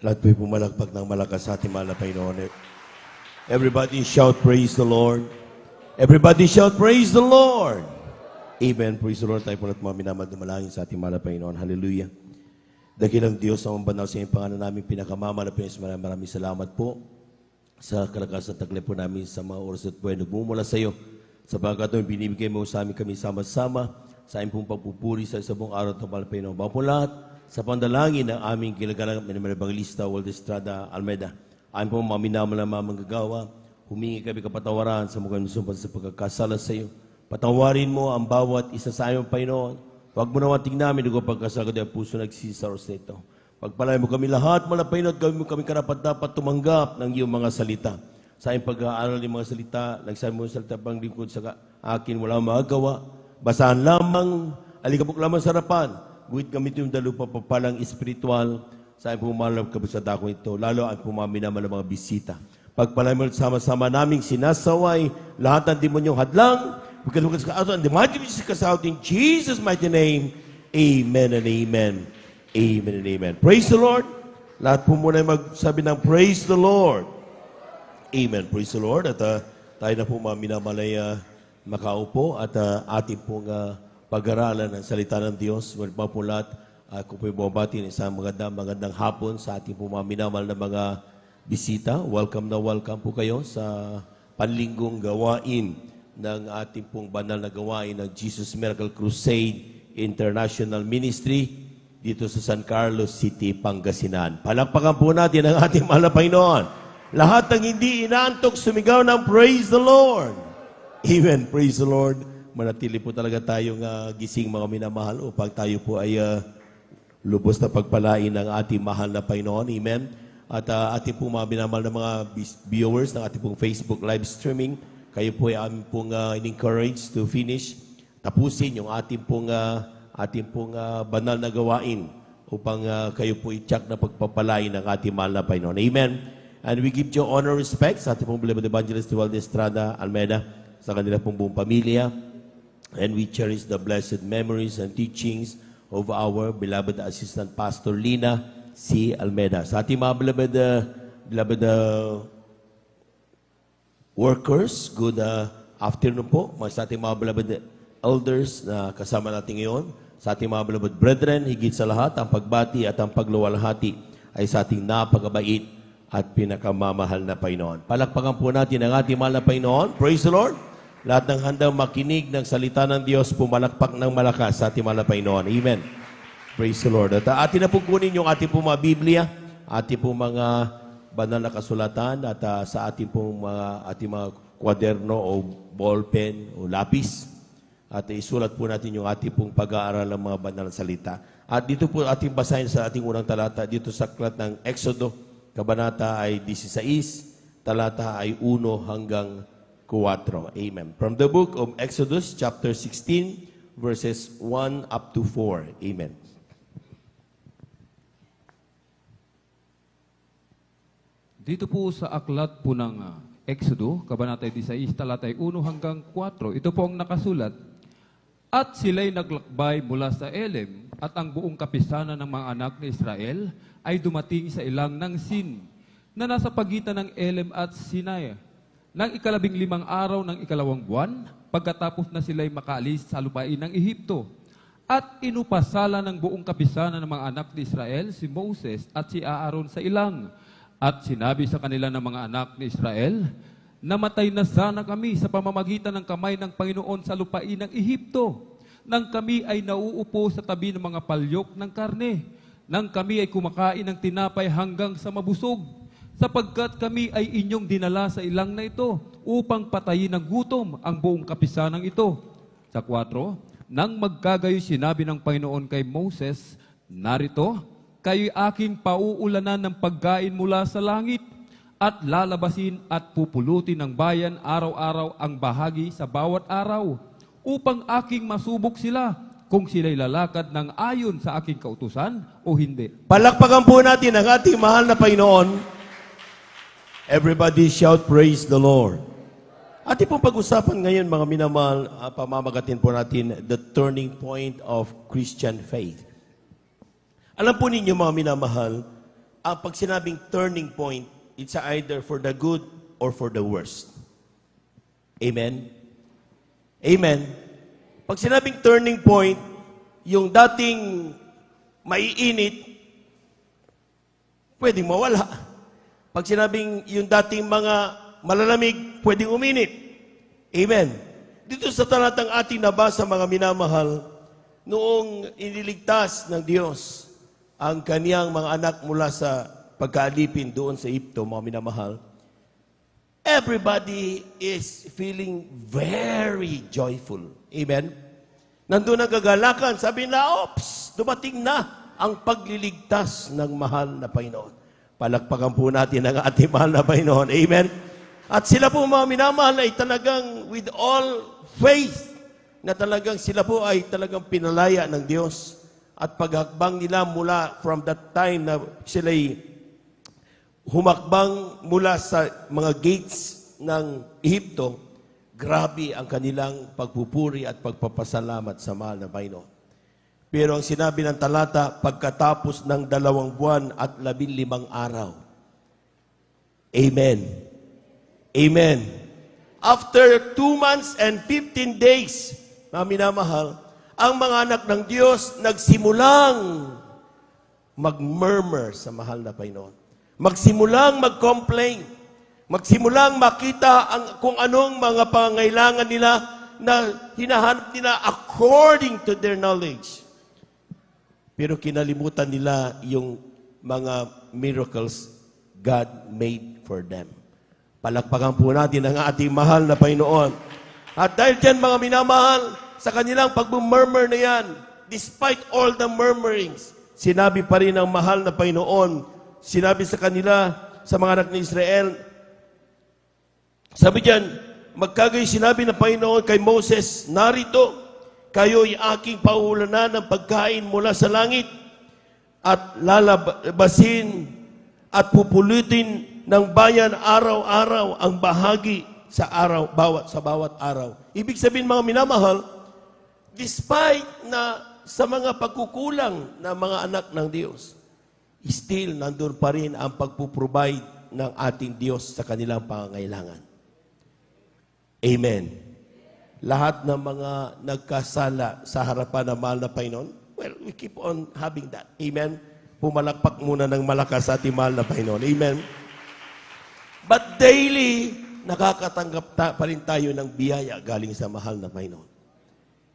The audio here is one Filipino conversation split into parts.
Lahat po'y pumalakpak ng malakas sa ating mahal na Panginoon. Everybody shout, praise the Lord. Everybody shout, praise the Lord. Amen. Praise the Lord. Tayo po na't mga minamahal na malangin sa ating mahal na Panginoon. Hallelujah. Dakilang Diyos ang banal sa iyong pangalan namin pinakamamahal na Panginoon. Maraming salamat po sa kalakas at taglay po namin sa mga oras at buhay. Nagmumula sa iyo. Sa pagkakataon, binibigay mo sa amin kami sama-sama sa aming pong pagpupuri sa isang buong araw at mahal na Panginoon. Bago po lahat, sa pandalangin ng aming kilagalang Evangelista Waldo Estrada Almeida, aming pong mga minamahal na mga manggagawa, humingi kami kapatawaran sa mga nusumpan sa pagkakasala sa iyo. Patawarin mo ang bawat isa sa aming Panginoon. Huwag mo naman tingnan namin kung pagkasagad ang puso nagsisa oras na ito. Pagpalain mo kami lahat, mga Panginoon, gawin mo kami karapat-dapat tumanggap ng iyong mga salita. Sa aming pag-aaral ng mga salita, nagsabi mo salita pang lingkod sa akin, wala magagawa. Basahan lamang, alikabok lamang sa harapan. Guhit kami yung dalupa papalang espiritual sa aming pumalang kabusada ko ito, lalo ang pumaminaman ng mga bisita. Pagpalain mo sama-sama naming sinasaway, lahat ng demonyong hadlang, bukas ka out, and the mighty Jesus cast out in Jesus' mighty name. Amen and amen. Amen and amen. Praise the Lord. Lahat po muna magsabi ng praise the Lord. Amen. Praise the Lord. At tayo na po mga minamalay makaupo at ating pong pag-aralan ng salita ng Diyos. Mga po lahat, ako po bumabati ng isang magandang hapon sa ating po mga minamal na mga bisita. Welcome na welcome po kayo sa panlinggong gawain ng ating pong banal na gawain ng Jesus Miracle Crusade International Ministry dito sa San Carlos City, Pangasinan. Palakpakan po natin ang ating mahal na Panginoon. Lahat ng hindi inaantok, sumigaw ng praise the Lord. Amen. Praise the Lord. Manatili po talaga tayong gising mga minamahal upang tayo po ay lubos na pagpalain ng ating mahal na Panginoon. Amen. At ating pong mga minamahal na mga viewers ng ating pong Facebook live streaming, kayo po ay aming pong in-encourage to finish, tapusin yung ating pong banal na gawain upang kayo po i-check na pagpapalain ng ating mahal na Panginoon. Amen. And we give you honor and respect sa ating pong beloved evangelist Waldo Estrada Almeida, sa kanila pong buong pamilya. And we cherish the blessed memories and teachings of our beloved Assistant Pastor Lina C. Almeida. Sa ating mga beloved workers, good afternoon po. Sa ating mga beloved elders na kasama natin ngayon, sa ating mga beloved brethren, higit sa lahat, ang pagbati at ang pagluwalhati ay sa ating napakabait at pinakamamahal na Panginoon. Palakpakan po natin ang ating mahal na Panginoon. Praise the Lord. Lahat ng handang makinig ng salita ng Diyos, pumalakpak ng malakas sa ating mahal na Panginoon. Amen. Praise the Lord. At atin na po kunin yung ating po mga Biblia, ating po mga banal na kasulatan, at sa ating po ating mga kwaderno o ballpen o lapis. At isulat po natin yung ating pong pag-aaral ng mga banal na salita. At dito po ating basahin sa ating unang talata, dito sa aklat ng Exodo, kabanata ay 16, talata ay 1 hanggang 4. Amen. From the book of Exodus, chapter 16, verses 1 up to 4. Amen. Dito po sa aklat po ng Exodo, kabanata 16, talata 1 hanggang 4, ito po ang nakasulat. At sila'y naglakbay mula sa Elim, at ang buong kapisanan ng mga anak ni Israel ay dumating sa ilang ng Sin, na nasa pagitan ng Elim at Sinai. Nang 15 araw ng 2 buwan, pagkatapos na sila'y makaalis sa lupain ng Ehipto. At inupasala ng buong kapisanan ng mga anak ni Israel si Moses at si Aaron sa ilang. At sinabi sa kanila ng mga anak ni Israel, namatay na sana kami sa pamamagitan ng kamay ng Panginoon sa lupain ng Ehipto, nang kami ay nauupo sa tabi ng mga palyok ng karne, nang kami ay kumakain ng tinapay hanggang sa mabusog, sapagkat kami ay inyong dinala sa ilang na ito upang patayin ng gutom ang buong kapisanang ito. Sa 4, nang magkagayo sinabi ng Panginoon kay Moses, narito, kayo'y aking pauulanan ng pagkain mula sa langit, at lalabasin at pupulutin ng bayan araw-araw ang bahagi sa bawat araw, upang aking masubok sila kung sila'y lalakad ng ayon sa aking kautusan o hindi. Palakpakan po natin ang ating mahal na Panginoon. Everybody shout, praise the Lord. Ating pong pag-usapan ngayon, mga minamahal, pamamagatin po natin, the turning point of Christian faith. Alam po ninyo, mga minamahal, pag sinabing turning point, it's either for the good or for the worst. Amen? Amen? Pag sinabing turning point, yung dating maiinit, pwedeng mawala. Pag sinabing yung dating mga malalamig, pwedeng uminit. Amen? Dito sa talatang ating nabasa, mga minamahal, noong iniligtas ng Diyos ang kaniyang mga anak mula sa pagkaalipin doon sa Egypto, mga minamahal, everybody is feeling very joyful. Amen? Nandun ang kagalakan. Sabi na, ops, dumating na ang pagliligtas ng mahal na Panginoon. Palakpakan po natin ang ating mahal na Panginoon. Amen? At sila po, mga minamahal, ay talagang with all faith, na talagang sila po ay talagang pinalaya ng Diyos. At paghakbang nila mula from that time na sila'y humakbang mula sa mga gates ng Ehipto, grabe ang kanilang pagpupuri at pagpapasalamat sa mahal na Panginoon. Pero ang sinabi ng talata, pagkatapos ng 2 buwan at 15 araw. Amen. Amen. After 2 months and 15 days, mga minamahal, ang mga anak ng Diyos nagsimulang mag-murmur sa mahal na Panginoon. Magsimulang mag-complain. Magsimulang makita kung anong mga pangailangan nila na hinahanap nila according to their knowledge. Pero kinalimutan nila yung mga miracles God made for them. Palakpakan po natin ang ating mahal na Panginoon. At dahil dyan, mga minamahal, sa kanilang pag-murmur na yan, despite all the murmurings, sinabi pa rin ng mahal na Panginoon, sinabi sa kanila, sa mga anak ni Israel, sabi dyan, magkagayon sinabi ng Panginoon kay Moses, narito, kayo'y aking pauulanan ng pagkain mula sa langit at lalabasin at pupulutin ng bayan araw-araw ang bahagi sa bawat araw. Ibig sabihin, mga minamahal, despite na sa mga pagkukulang ng mga anak ng Diyos, still nandun pa rin ang pagpuprovide ng ating Diyos sa kanilang pangangailangan. Amen. Lahat ng mga nagkasala sa harapan ng mahal na Panginoon, well, we keep on having that. Amen. Pumalakpak muna ng malakas sa ating mahal na Panginoon. Amen. But daily, nakakatanggap pa rin tayo ng biyaya galing sa mahal na Panginoon.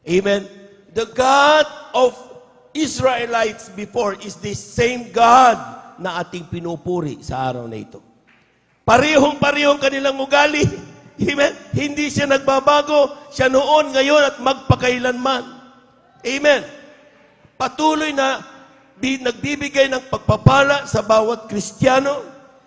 Amen. The God of Israelites before is the same God na ating pinupuri sa araw na ito. Parehong-parehong kanilang ugali. Amen. Hindi siya nagbabago. Siya noon, ngayon, at magpakailanman. Amen. Patuloy na nagbibigay ng pagpapala sa bawat Kristiyano,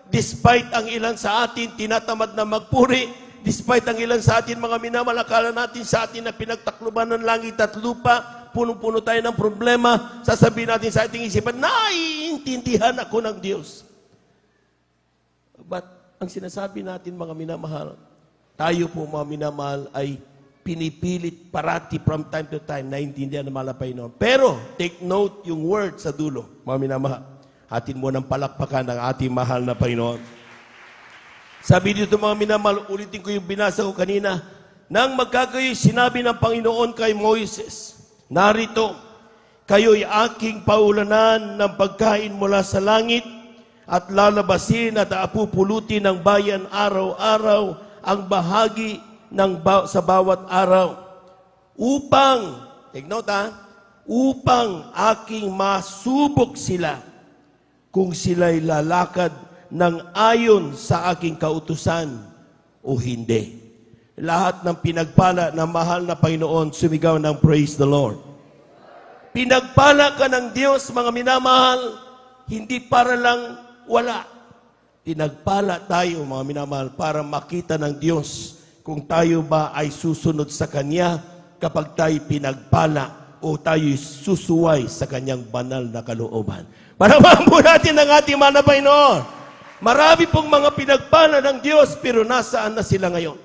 despite ang ilan sa atin tinatamad na magpuri, despite ang ilan sa atin mga minamalakala natin sa atin na pinagtakluban ng langit at lupa, punong-puno tayo ng problema, sasabihin natin sa ating isipan, naiintindihan ako ng Diyos. But ang sinasabi natin, mga minamahal, tayo po, mga minamahal, ay pinipilit parati from time to time na intindihan ng mahal na Panginoon. Pero, take note yung word sa dulo, mga minamahal. Atin mo ng palakpakan ng ating mahal na Panginoon. Sabi dito, mga minamahal, ulitin ko yung binasa ko kanina, nang magkagayoy, sinabi ng Panginoon kay Moises, narito, kayo'y aking paulanan ng pagkain mula sa langit at lalabasin at apupulutin ng bayan araw-araw ang bahagi sa bawat araw upang, take note upang aking masubok sila kung sila'y lalakad ng ayon sa aking kautusan o hindi. Lahat ng pinagpala ng mahal na Panginoon, sumigaw ng praise the Lord. Pinagpala ka ng Diyos, mga minamahal, hindi para lang wala. Pinagpala tayo, mga minamahal, para makita ng Diyos kung tayo ba ay susunod sa Kanya kapag tayo pinagpala o tayo susuway sa Kanyang banal na kalooban. Paramaan po natin ang ating mahal na Panginoon. Marami pong mga pinagpala ng Diyos, pero nasaan na sila ngayon?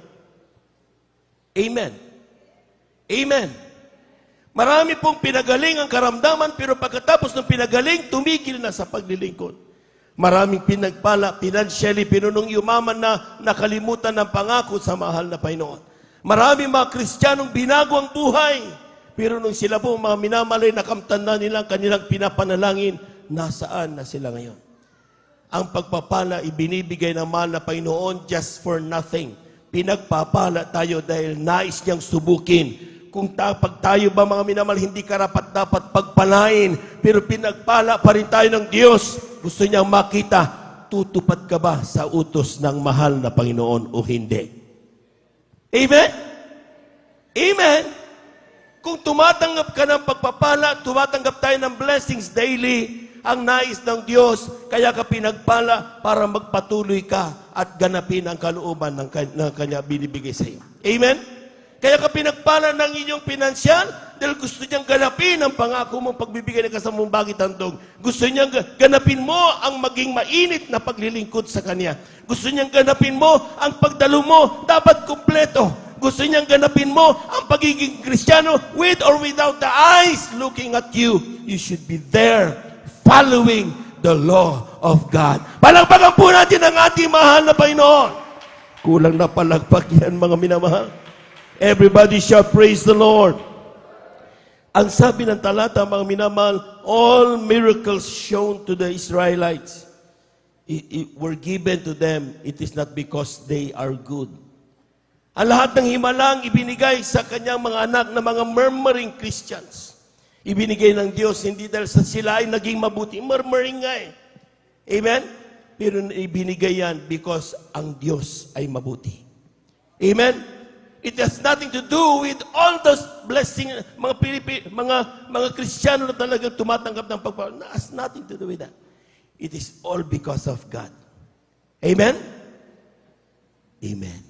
Amen. Amen. Marami pong pinagaling ang karamdaman, pero pagkatapos ng pinagaling, tumigil na sa paglilingkod. Maraming pinagpala, financially, pinunong yumaman na nakalimutan ng pangako sa mahal na Panginoon. Maraming mga Kristiyanong binago ang buhay. Pero nung sila po, mga minamalay, nakamtan na nila ang kanilang pinapanalangin, nasaan na sila ngayon? Ang pagpapala, ibinibigay ng mahal na Panginoon just for nothing. Pinagpapala tayo dahil nais niyang subukin. Kung pag tayo ba mga minamahal, hindi karapat dapat pagpalain, pero pinagpala pa rin tayo ng Diyos. Gusto niyang makita, tutupad ka ba sa utos ng mahal na Panginoon o hindi? Amen? Amen? Kung tumatanggap ka ng pagpapala, tumatanggap tayo ng blessings daily, ang nais ng Diyos, kaya ka pinagpala para magpatuloy ka at ganapin ang kalooban ng Kanya binibigay sa iyo. Amen? Kaya ka pinagpala ng inyong pinansyal dahil gusto niyang ganapin ang pangako mong pagbibigay ng kasamang bagit handog. Gusto niyang ganapin mo ang maging mainit na paglilingkod sa Kanya. Gusto niyang ganapin mo ang pagdalo mo dapat kumpleto. Gusto niyang ganapin mo ang pagiging Kristiyano with or without the eyes looking at you. You should be there following the law of God. Palagpagan po natin ang ating mahal na Panginoon. Kulang na palagpak yan, mga minamahal. Everybody shout, praise the Lord. Ang sabi ng talata, mga minamahal, all miracles shown to the Israelites were given to them. It is not because they are good. Ang lahat ng himalang ibinigay sa kanyang mga anak na mga murmuring Christians. Ibinigay ng Diyos, hindi dahil sa sila ay naging mabuti. Murmuring nga eh. Amen? Pero ibinigay yan because ang Diyos ay mabuti. Amen? It has nothing to do with all those blessings, mga Kristiyano na talagang tumatanggap ng pagpapala. It has nothing to do with that. It is all because of God. Amen? Amen.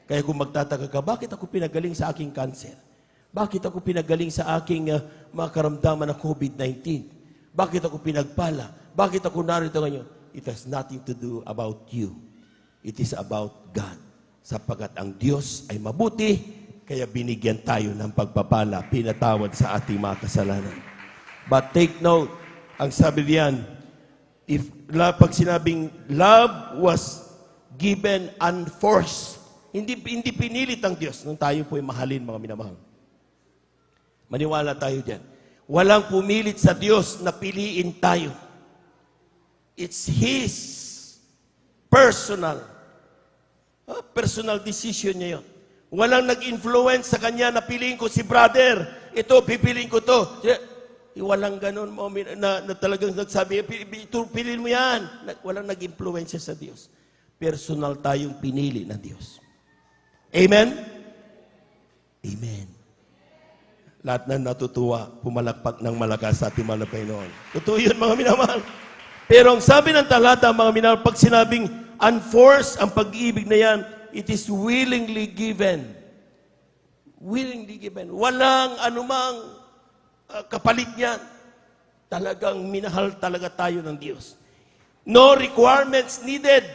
Kaya kung magtataka ka, bakit ako pinagaling sa aking cancer? Bakit ako pinagaling sa aking mga karamdaman na COVID-19? Bakit ako pinagpala? Bakit ako narito ngayon? It has nothing to do about you. It is about God. Sapagkat ang Diyos ay mabuti, kaya binigyan tayo ng pagpapala, pinatawad sa ating mga kasalanan. But take note, ang sabi diyan, pag sinabing love was given unforced, hindi pinilit ang Diyos nung tayo po ay mahalin, mga minamahal. Maniwala tayo dyan. Walang pumilit sa Diyos na piliin tayo. It's His personal decision niya yun. Walang nag-influence sa Kanya na piliin ko si brother. Ito, pipiliin ko to. Walang ganun na talagang nagsabi, piliin mo yan. Walang nag-influence sa Diyos. Personal tayong pinili ng Diyos. Amen? Amen. Lahat na natutuwa, pumalakpak ng malakas sa ating mahal na Panginoon. Totoo yun, mga minamahal. Pero ang sabi ng talata, mga minamahal, pag sinabing unforced ang pag-ibig na yan, it is willingly given. Willingly given. Walang anumang kapalit niyan. Talagang minahal talaga tayo ng Diyos. No requirements needed.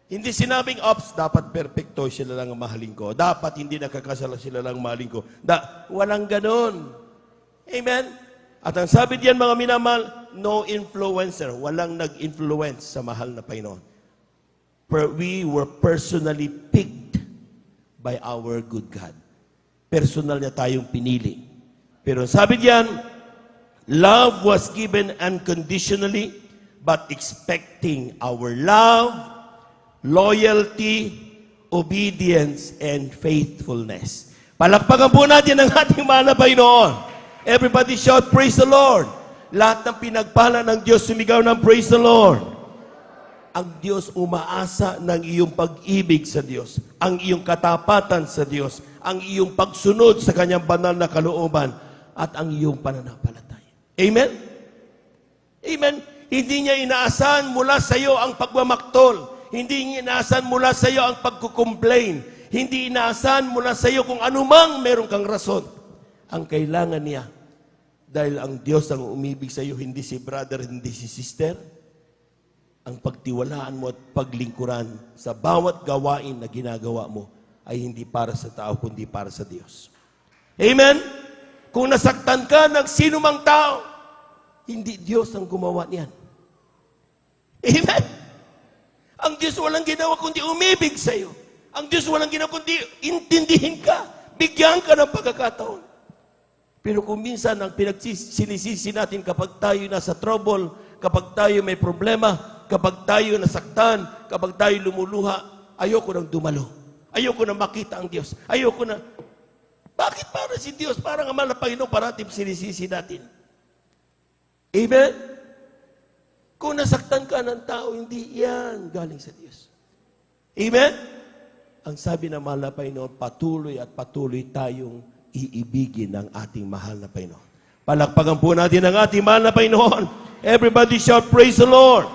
Hindi sinabing, dapat perfecto sila lang ang mahalin ko. Dapat hindi nakakasala sila lang ang mahalin ko. Walang ganon. Amen? At ang sabi diyan, mga minamahal, no influencer. Walang nag-influence sa mahal na Panginoon. We were personally picked by our good God. Personal niya tayong pinili. Pero sabi diyan, love was given unconditionally, but expecting our love, loyalty, obedience, and faithfulness. Palakpakan po natin ang ating mahal na Panginoon. Everybody shout, praise the Lord. Lahat ng pinagpala ng Diyos, sumigaw ng praise the Lord. Ang Diyos umaasa ng iyong pag-ibig sa Diyos, ang iyong katapatan sa Diyos, ang iyong pagsunod sa Kanyang banal na kalooban, at ang iyong pananampalataya. Amen? Amen? Hindi niya inaasahan mula sa iyo ang pagmamaktol. Hindi inaasahan mula sa iyo ang pagkukomplain. Hindi inaasahan mula sa iyo kung anumang meron kang rason. Ang kailangan niya, dahil ang Diyos ang umibig sa iyo, hindi si brother, hindi si sister, ang pagtiwalaan mo at paglingkuran sa bawat gawain na ginagawa mo ay hindi para sa tao, kundi para sa Diyos. Amen? Kung nasaktan ka ng sinumang tao, hindi Diyos ang gumawa niyan. Amen? Ang Diyos walang ginawa kundi umibig sa'yo. Ang Diyos walang ginawa kundi intindihin ka. Bigyan ka ng pagkakataon. Pero kung minsan ang sinisisi natin kapag tayo nasa trouble, kapag tayo may problema, kapag tayo nasaktan, kapag tayo lumuluha, ayoko nang dumalo. Ayoko na makita ang Diyos. Ayoko na. Bakit para si Diyos? Parang ang mahal na Panginoon parating sinisisi natin. Amen? Kung nasaktan ka ng tao, hindi yan galing sa Diyos. Amen? Ang sabi ng mahal na Panginoon, patuloy at patuloy tayong iibigin ng ating mahal na Panginoon. Palakpakan po natin ang ating mahal na Panginoon. Everybody shout, praise the Lord.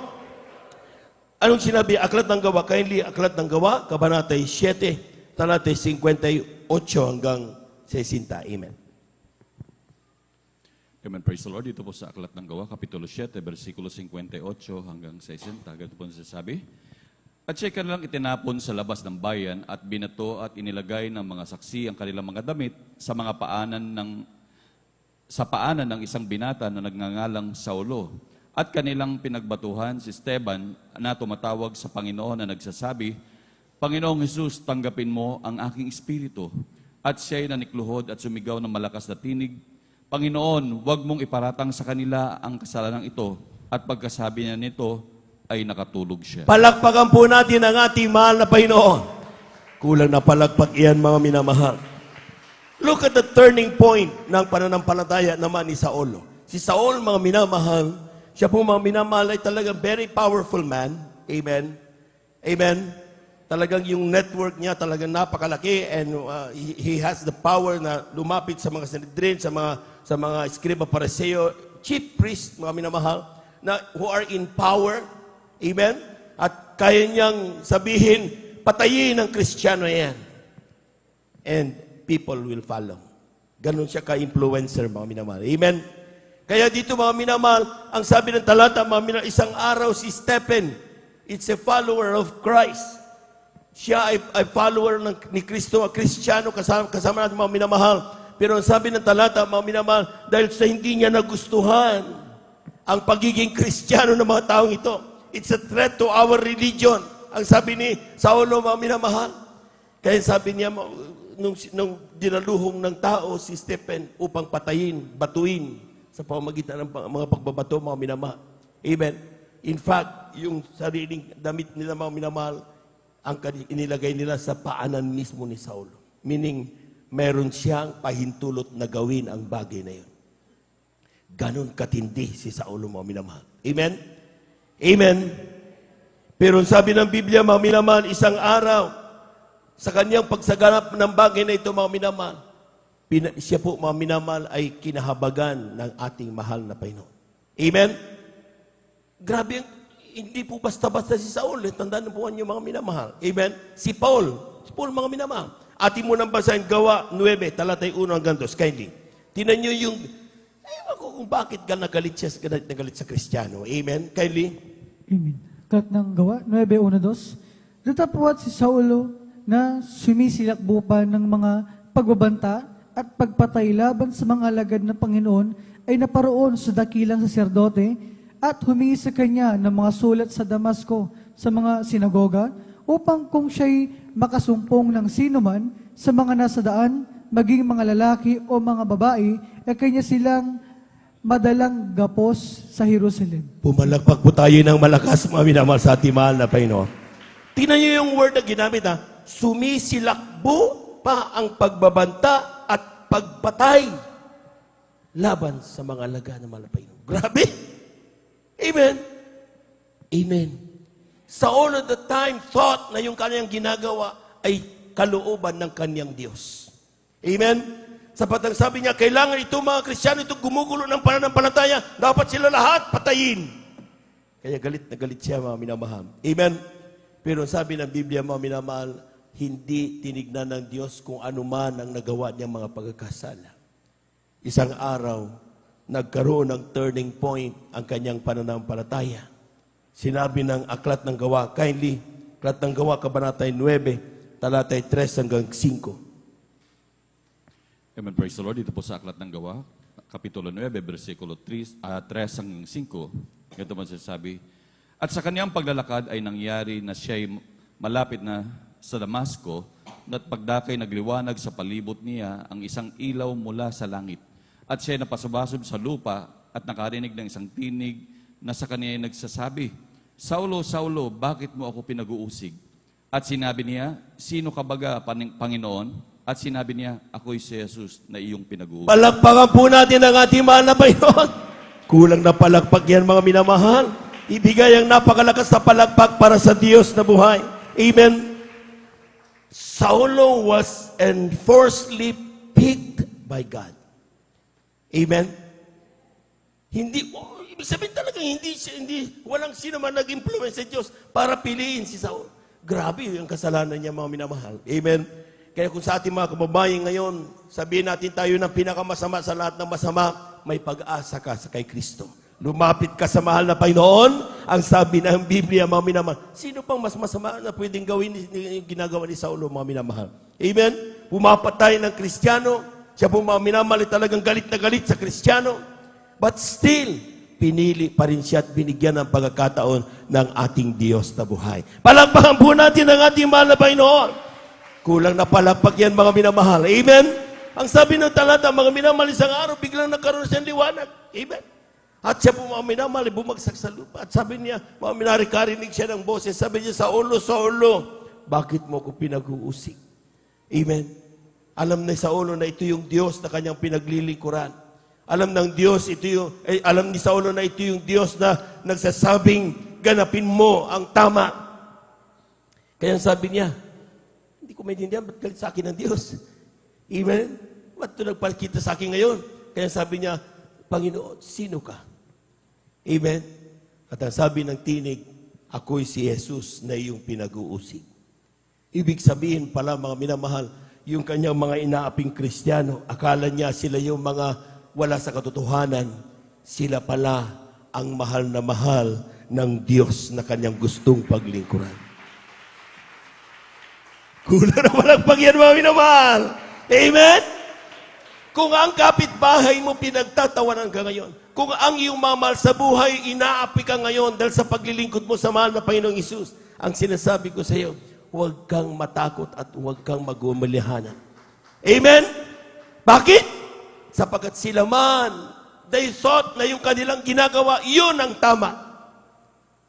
Anong sinabi? Aklat ng Gawa. Kindly, Aklat ng Gawa, Kabanatay 7, talatay 58 hanggang 60. Amen. Amen. Praise the Lord. Dito po sa Aklat ng Gawa, Kapitulo 7, versikulo 58 hanggang 60. Ganito po nasasabi. At siya kanilang itinapon sa labas ng bayan at binato at inilagay ng mga saksi ang kanilang mga damit sa mga paanan ng isang binata na nagngangalang Saulo. At kanilang pinagbatuhan si Esteban na tumatawag sa Panginoon na nagsasabi, Panginoong Jesus, tanggapin mo ang aking espiritu. At siya'y nanikluhod at sumigaw ng malakas na tinig, Panginoon, huwag mong iparatang sa kanila ang kasalanan ito. At pagkasabi niya nito, ay nakatulog siya. Palakpakan po natin ang ating mahal na Panginoon. Kulang na palakpak iyan, mga minamahal. Look at the turning point ng pananampalataya naman ni Saulo. Si Saul, mga minamahal, siya po mga minamahal ay talagang very powerful man. Amen? Amen? Talagang yung network niya talagang napakalaki and he has the power na lumapit sa mga Sanhedrin, sa mga Escriba Pariseo, chief priest, mga minamahal, na who are in power. Amen? At kaya niyang sabihin, patayin ang Kristiyano yan. And people will follow. Ganon siya ka-influencer, mga minamahal. Amen? Kaya dito, mga minamahal, ang sabi ng talata, mga minamahal, isang araw si Stephen, it's a follower of Christ. Siya ay follower ni Kristo, Kristiyano, kasama natin, mga minamahal. Pero ang sabi ng talata, mga minamahal, dahil sa hindi niya nagustuhan ang pagiging Kristiyano ng mga taong ito, it's a threat to our religion. Ang sabi ni Saulo, mga minamahal. Kaya sabi niya, nung dinaluhong ng tao si Stephen upang patayin, batuin sa pamamagitan ng mga pagbabato, mga minamahal. Amen. In fact, yung sariling damit nila, mga minamahal, ang inilagay nila sa paanan mismo ni Saulo. Meaning, meron siyang pahintulot na gawin ang bagay na yun. Ganon katindi si Saulo, mga minamahal. Amen? Amen. Pero sabi ng Biblia, mga minamahal, isang araw, sa kanyang pagsaganap ng bagay na ito, mga minamahal, siya po, mga minamahal, ay kinahabagan ng ating mahal na Panginoon. Amen? Grabe, hindi po basta-basta si Saul. Tandaan po niyo, mga minamahal. Amen? Si Paul, mga minamahal. Atin mo nang basahin, Gawa 9, talatay 1 hanggang 2. Kindly. Tinan niyo yung, ewan ko kung bakit nagalit sa Kristiyano. Amen? Kindly. Amen. Aklat ng Gawa, 9:1-2. Datapwat si Saulo na sumisilakbo pa ng mga pagbabanta at pagpatay laban sa mga alagad ng Panginoon ay naparoon sa dakilang saserdote at humingi sa kanya ng mga sulat sa Damasco sa mga sinagoga upang kung siya'y makasumpong ng sinuman sa mga nasa daan, maging mga lalaki o mga babae, ay kanya silang madalang gapos sa Jerusalem. Pumalakpak po tayo ng malakas, mga minamahal, sa ating mahal na Panginoon. Tingnan niyo yung word na ginamit, ha? Sumisilakbo pa ang pagbabanta at pagpatay laban sa mga alaga ng mahal na Panginoon. Grabe! Amen? Amen. Saul at the time thought na yung kanyang ginagawa ay kalooban ng kanyang Diyos. Amen? Sapat ang sabi niya, kailangan itong mga Kristiyano, itong gumugulo ng pananampalataya, dapat sila lahat patayin. Kaya galit na galit siya, mga minamahal. Amen? Pero sabi ng Biblia, mga minamahal, hindi tinignan ng Diyos kung ano man ang nagawa niyang mga pagkakasala. Isang araw, nagkaroon ng turning point ang kanyang pananampalataya. Sinabi ng Aklat ng Gawa, kindly, Aklat ng Gawa, Kabanatay 9, talatay 3 hanggang 5. Amen. Praise the Lord. Dito po sa Aklat ng Gawa, Kapitulo 9, versikulo 3 hanggang 5. Ganito man sasabi, At sa kanyang paglalakad ay nangyari na siya'y malapit na sa Damasco, at pagdakay nagliwanag sa palibot niya ang isang ilaw mula sa langit. At siya'y napasubasub sa lupa at nakarinig ng isang tinig na sa kanya ay nagsasabi, Saulo, Saulo, bakit mo ako pinag-uusig? At sinabi niya, sino ka baga, Panginoon? At sinabi niya, ako'y si Jesus na iyong pinag-uusig. Palakpakan po natin ang ating mahal na Panginoon. Kulang na palakpak yan, mga minamahal. Ibigay ang napakalakas na palakpak para sa Diyos na buhay. Amen. Saulo was enforcedly picked by God. Amen. Ibig sabihin talaga, walang sino man nag-influence sa Diyos para piliin si Saulo. Grabe yung kasalanan niya, mga minamahal. Amen. Kaya kung sa ating mga kababayan ngayon, sabihin natin tayo ng pinakamasama sa lahat ng masama, may pag-asa ka sa kay Kristo. Lumapit ka sa mahal na Panginoon, ang sabi ng Biblia, mga minamahal. Sino pang mas masama na pwedeng gawin yung ginagawa ni Saulo, mga minamahal? Amen? Pumapatay ng Kristiyano, siya po mga minamahal talagang galit na galit sa Kristiyano, but still, pinili pa rin siya at binigyan ng pagkakataon ng ating Diyos na buhay. Palakpakan po natin ang ating mahal na Panginoon. Kulang na palakpak yan, mga minamahal. Amen? Ang sabi ng talata, mga minamahal, isang araw, biglang nagkaroon siyang liwanag. Amen? At siya po, mga minamahal, bumagsak sa lupa. At sabi niya, mga minari, karinig siya ng boses. Sabi niya, Saulo, Saulo, bakit mo ko pinag-uusig? Amen? Alam ni Saulo na ito yung Diyos na kanyang pinaglilingkuran. Alam ni Saulo na ito yung Diyos na nagsasabing, ganapin mo ang tama. Kaya sabi niya, hindi ko maintindihan, ba't galit sa akin ng Diyos? Amen? Ba't ito nagpakita sa akin ngayon? Kaya sabi niya, Panginoon, sino ka? Amen? At ang sabi ng tinig, ako'y si Jesus na iyong pinag-uusig. Ibig sabihin pala, mga minamahal, yung kanyang mga inaaping Kristiyano, akala niya sila yung mga wala sa katotohanan. Sila pala ang mahal ng Diyos na kanyang gustong paglingkuran. Kulang na malagpag yan, mga minamahal. Amen? Kung ang kapitbahay mo pinagtatawanan ka ngayon, kung ang iyong mamahal sa buhay, inaapi ka ngayon dahil sa paglilingkod mo sa mahal na Panginoong Isus, ang sinasabi ko sa iyo, huwag kang matakot at huwag kang magumalihanan. Amen? Bakit? Sapagkat sila man, they thought na yung kanilang ginagawa, yun ang tama.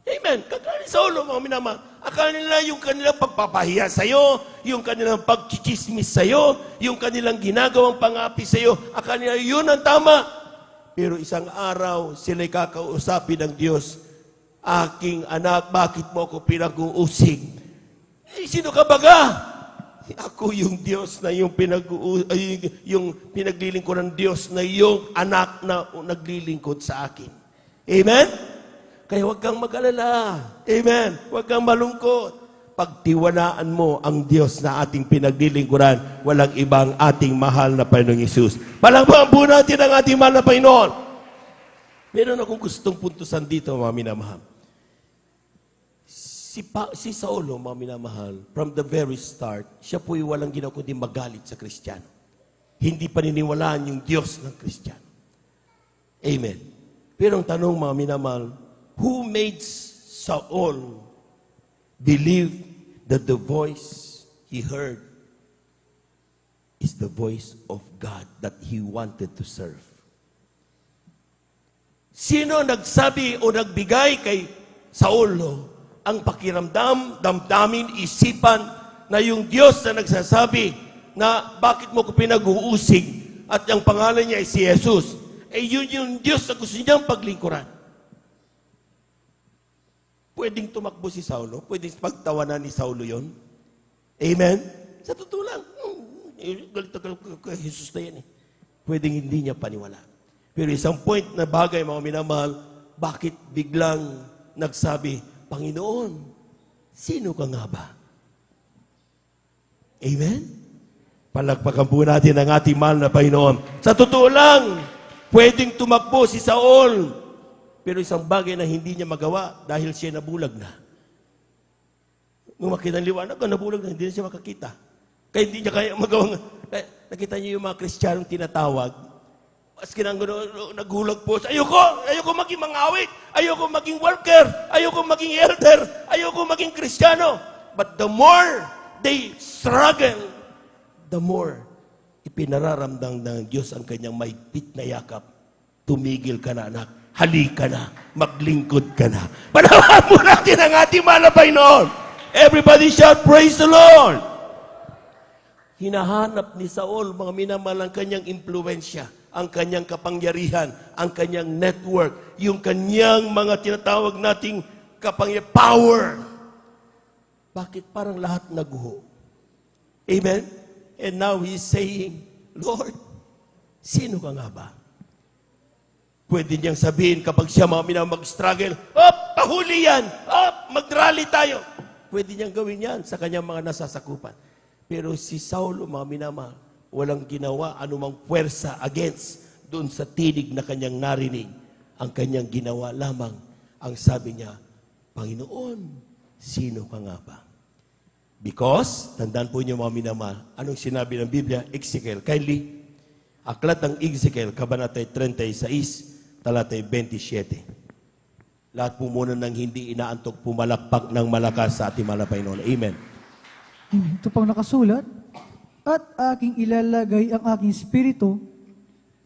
Amen. Kagaya ni Saulo, mga minamahal. Akala nila yung kanilang pagpapahiya sa'yo, yung kanilang pagchichismis sa'yo, yung kanilang ginagawang pangapi sa'yo, akala nila yun ang tama. Pero isang araw, sila'y kakausapin ng Diyos, aking anak, bakit mo ako pinag-uusig? Sino ka baga? Ako yung Diyos na yung pinaglilingkod ng Diyos na yung anak na naglilingkod sa akin. Amen? Kaya huwag kang mag-alala. Amen? Huwag kang malungkot. Pagtiwalaan mo ang Diyos na ating pinaglilingkuran, walang ibang ating mahal na Panginoong Isus. Palakpakan po natin ang ating mahal na Panginoon. Meron akong gustong puntusan dito, mga minamahal. Si Saulo, mga minamahal, from the very start, siya po'y walang ginawa kundi magalit sa Kristiyano. Hindi paniniwalaan yung Diyos ng Kristiyano. Amen. Pero ang tanong, mga minamahal, who made Saul believe that the voice he heard is the voice of God that he wanted to serve? Sino nagsabi o nagbigay kay Saulo ang pakiramdam, damdamin, isipan na yung Diyos na nagsasabi na bakit mo ko pinag-uusig at ang pangalan niya ay si Jesus? Yun yung Diyos na gusto niyang paglingkuran. Pwedeng tumakbo si Saulo? Pwedeng pagtawanan ni Saulo yon? Amen? Sa totoo lang, galit na kay Jesus na yan eh. Pwedeng hindi niya paniwala. Pero isang point na bagay, mga minamahal, bakit biglang nagsabi, Panginoon, sino ka nga ba? Amen? Palakpakan po natin ang ating mahal na Panginoon. Sa totoo lang, pwedeng tumakbo si Saul, pero isang bagay na hindi niya magawa dahil siya nabulag na. Nung makita ng liwanag, nabulag na, hindi na siya makakita. Kaya hindi niya kaya magawa. Nakita niyo yung mga Kristiyanong tinatawag Maski nang naghulag po, ayoko maging mangawit, ayoko maging worker, ayoko maging elder, ayoko maging Kristiyano. But the more they struggle, the more ipinararamdam ng Diyos ang kanyang mahigpit na yakap. Tumigil ka na, anak. Halika na. Maglingkod ka na. Panawahan mo natin ang ating mahal na Panginoon. Everybody shout, praise the Lord! Hinahanap ni Saul, mga minamahal, ang kanyang impluensya, ang kanyang kapangyarihan, ang kanyang network, yung kanyang mga tinatawag nating power. Bakit parang lahat naguho? Amen? And now he's saying, Lord, sino ka nga ba? Pwede niyang sabihin kapag siya mga mag-struggle, pahuli yan! Mag-rally tayo! Pwede niyang gawin yan sa kanyang mga nasasakupan. Pero si Saulo, mga minamahal, walang ginawa anumang puwersa against doon sa tinig na kanyang narinig. Ang kanyang ginawa lamang, ang sabi niya, Panginoon, sino ka nga ba? Because, tandaan po niyo mga minamahal, anong sinabi ng Biblia? Ezekiel, kindly, aklat ng Ezekiel, kabanatay 36, talatay 27. Lahat po muna ng hindi inaantok, pumalakpak ng malakas sa ating mahal na Panginoon. Amen. Amen. Ito pang nakasulat, at aking ilalagay ang aking espiritu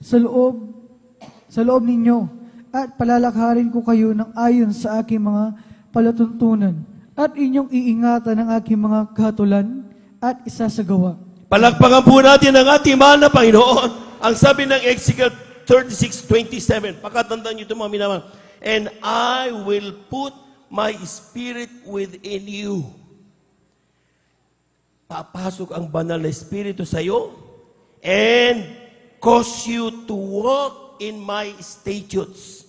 sa loob ninyo, at palalakarin ko kayo ng ayon sa aking mga palatuntunan, at inyong iingatan ang aking mga kahatulan at isasagawa. Palakpakan po natin ang ating mahal na Panginoon. Ang sabi ng Ezekiel 36:27, pakatandaan niyo ito mga minamahal, and I will put my spirit within you. Papasok ang banal na espiritu sa iyo and cause you to walk in my statutes.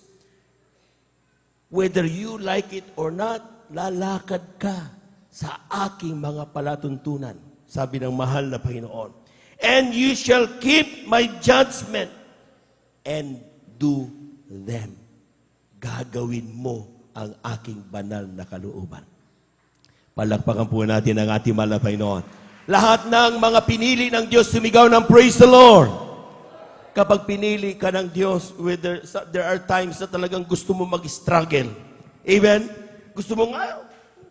Whether you like it or not, lalakad ka sa aking mga palatuntunan, sabi ng mahal na Panginoon. And you shall keep my judgment and do them. Gagawin mo ang aking banal na kalooban. Palakpakan po natin ang ating mahal na Panginoon. Lahat ng mga pinili ng Diyos, sumigaw ng praise the Lord. Kapag pinili ka ng Diyos, there are times na talagang gusto mo mag-struggle. Amen? Gusto mo nga,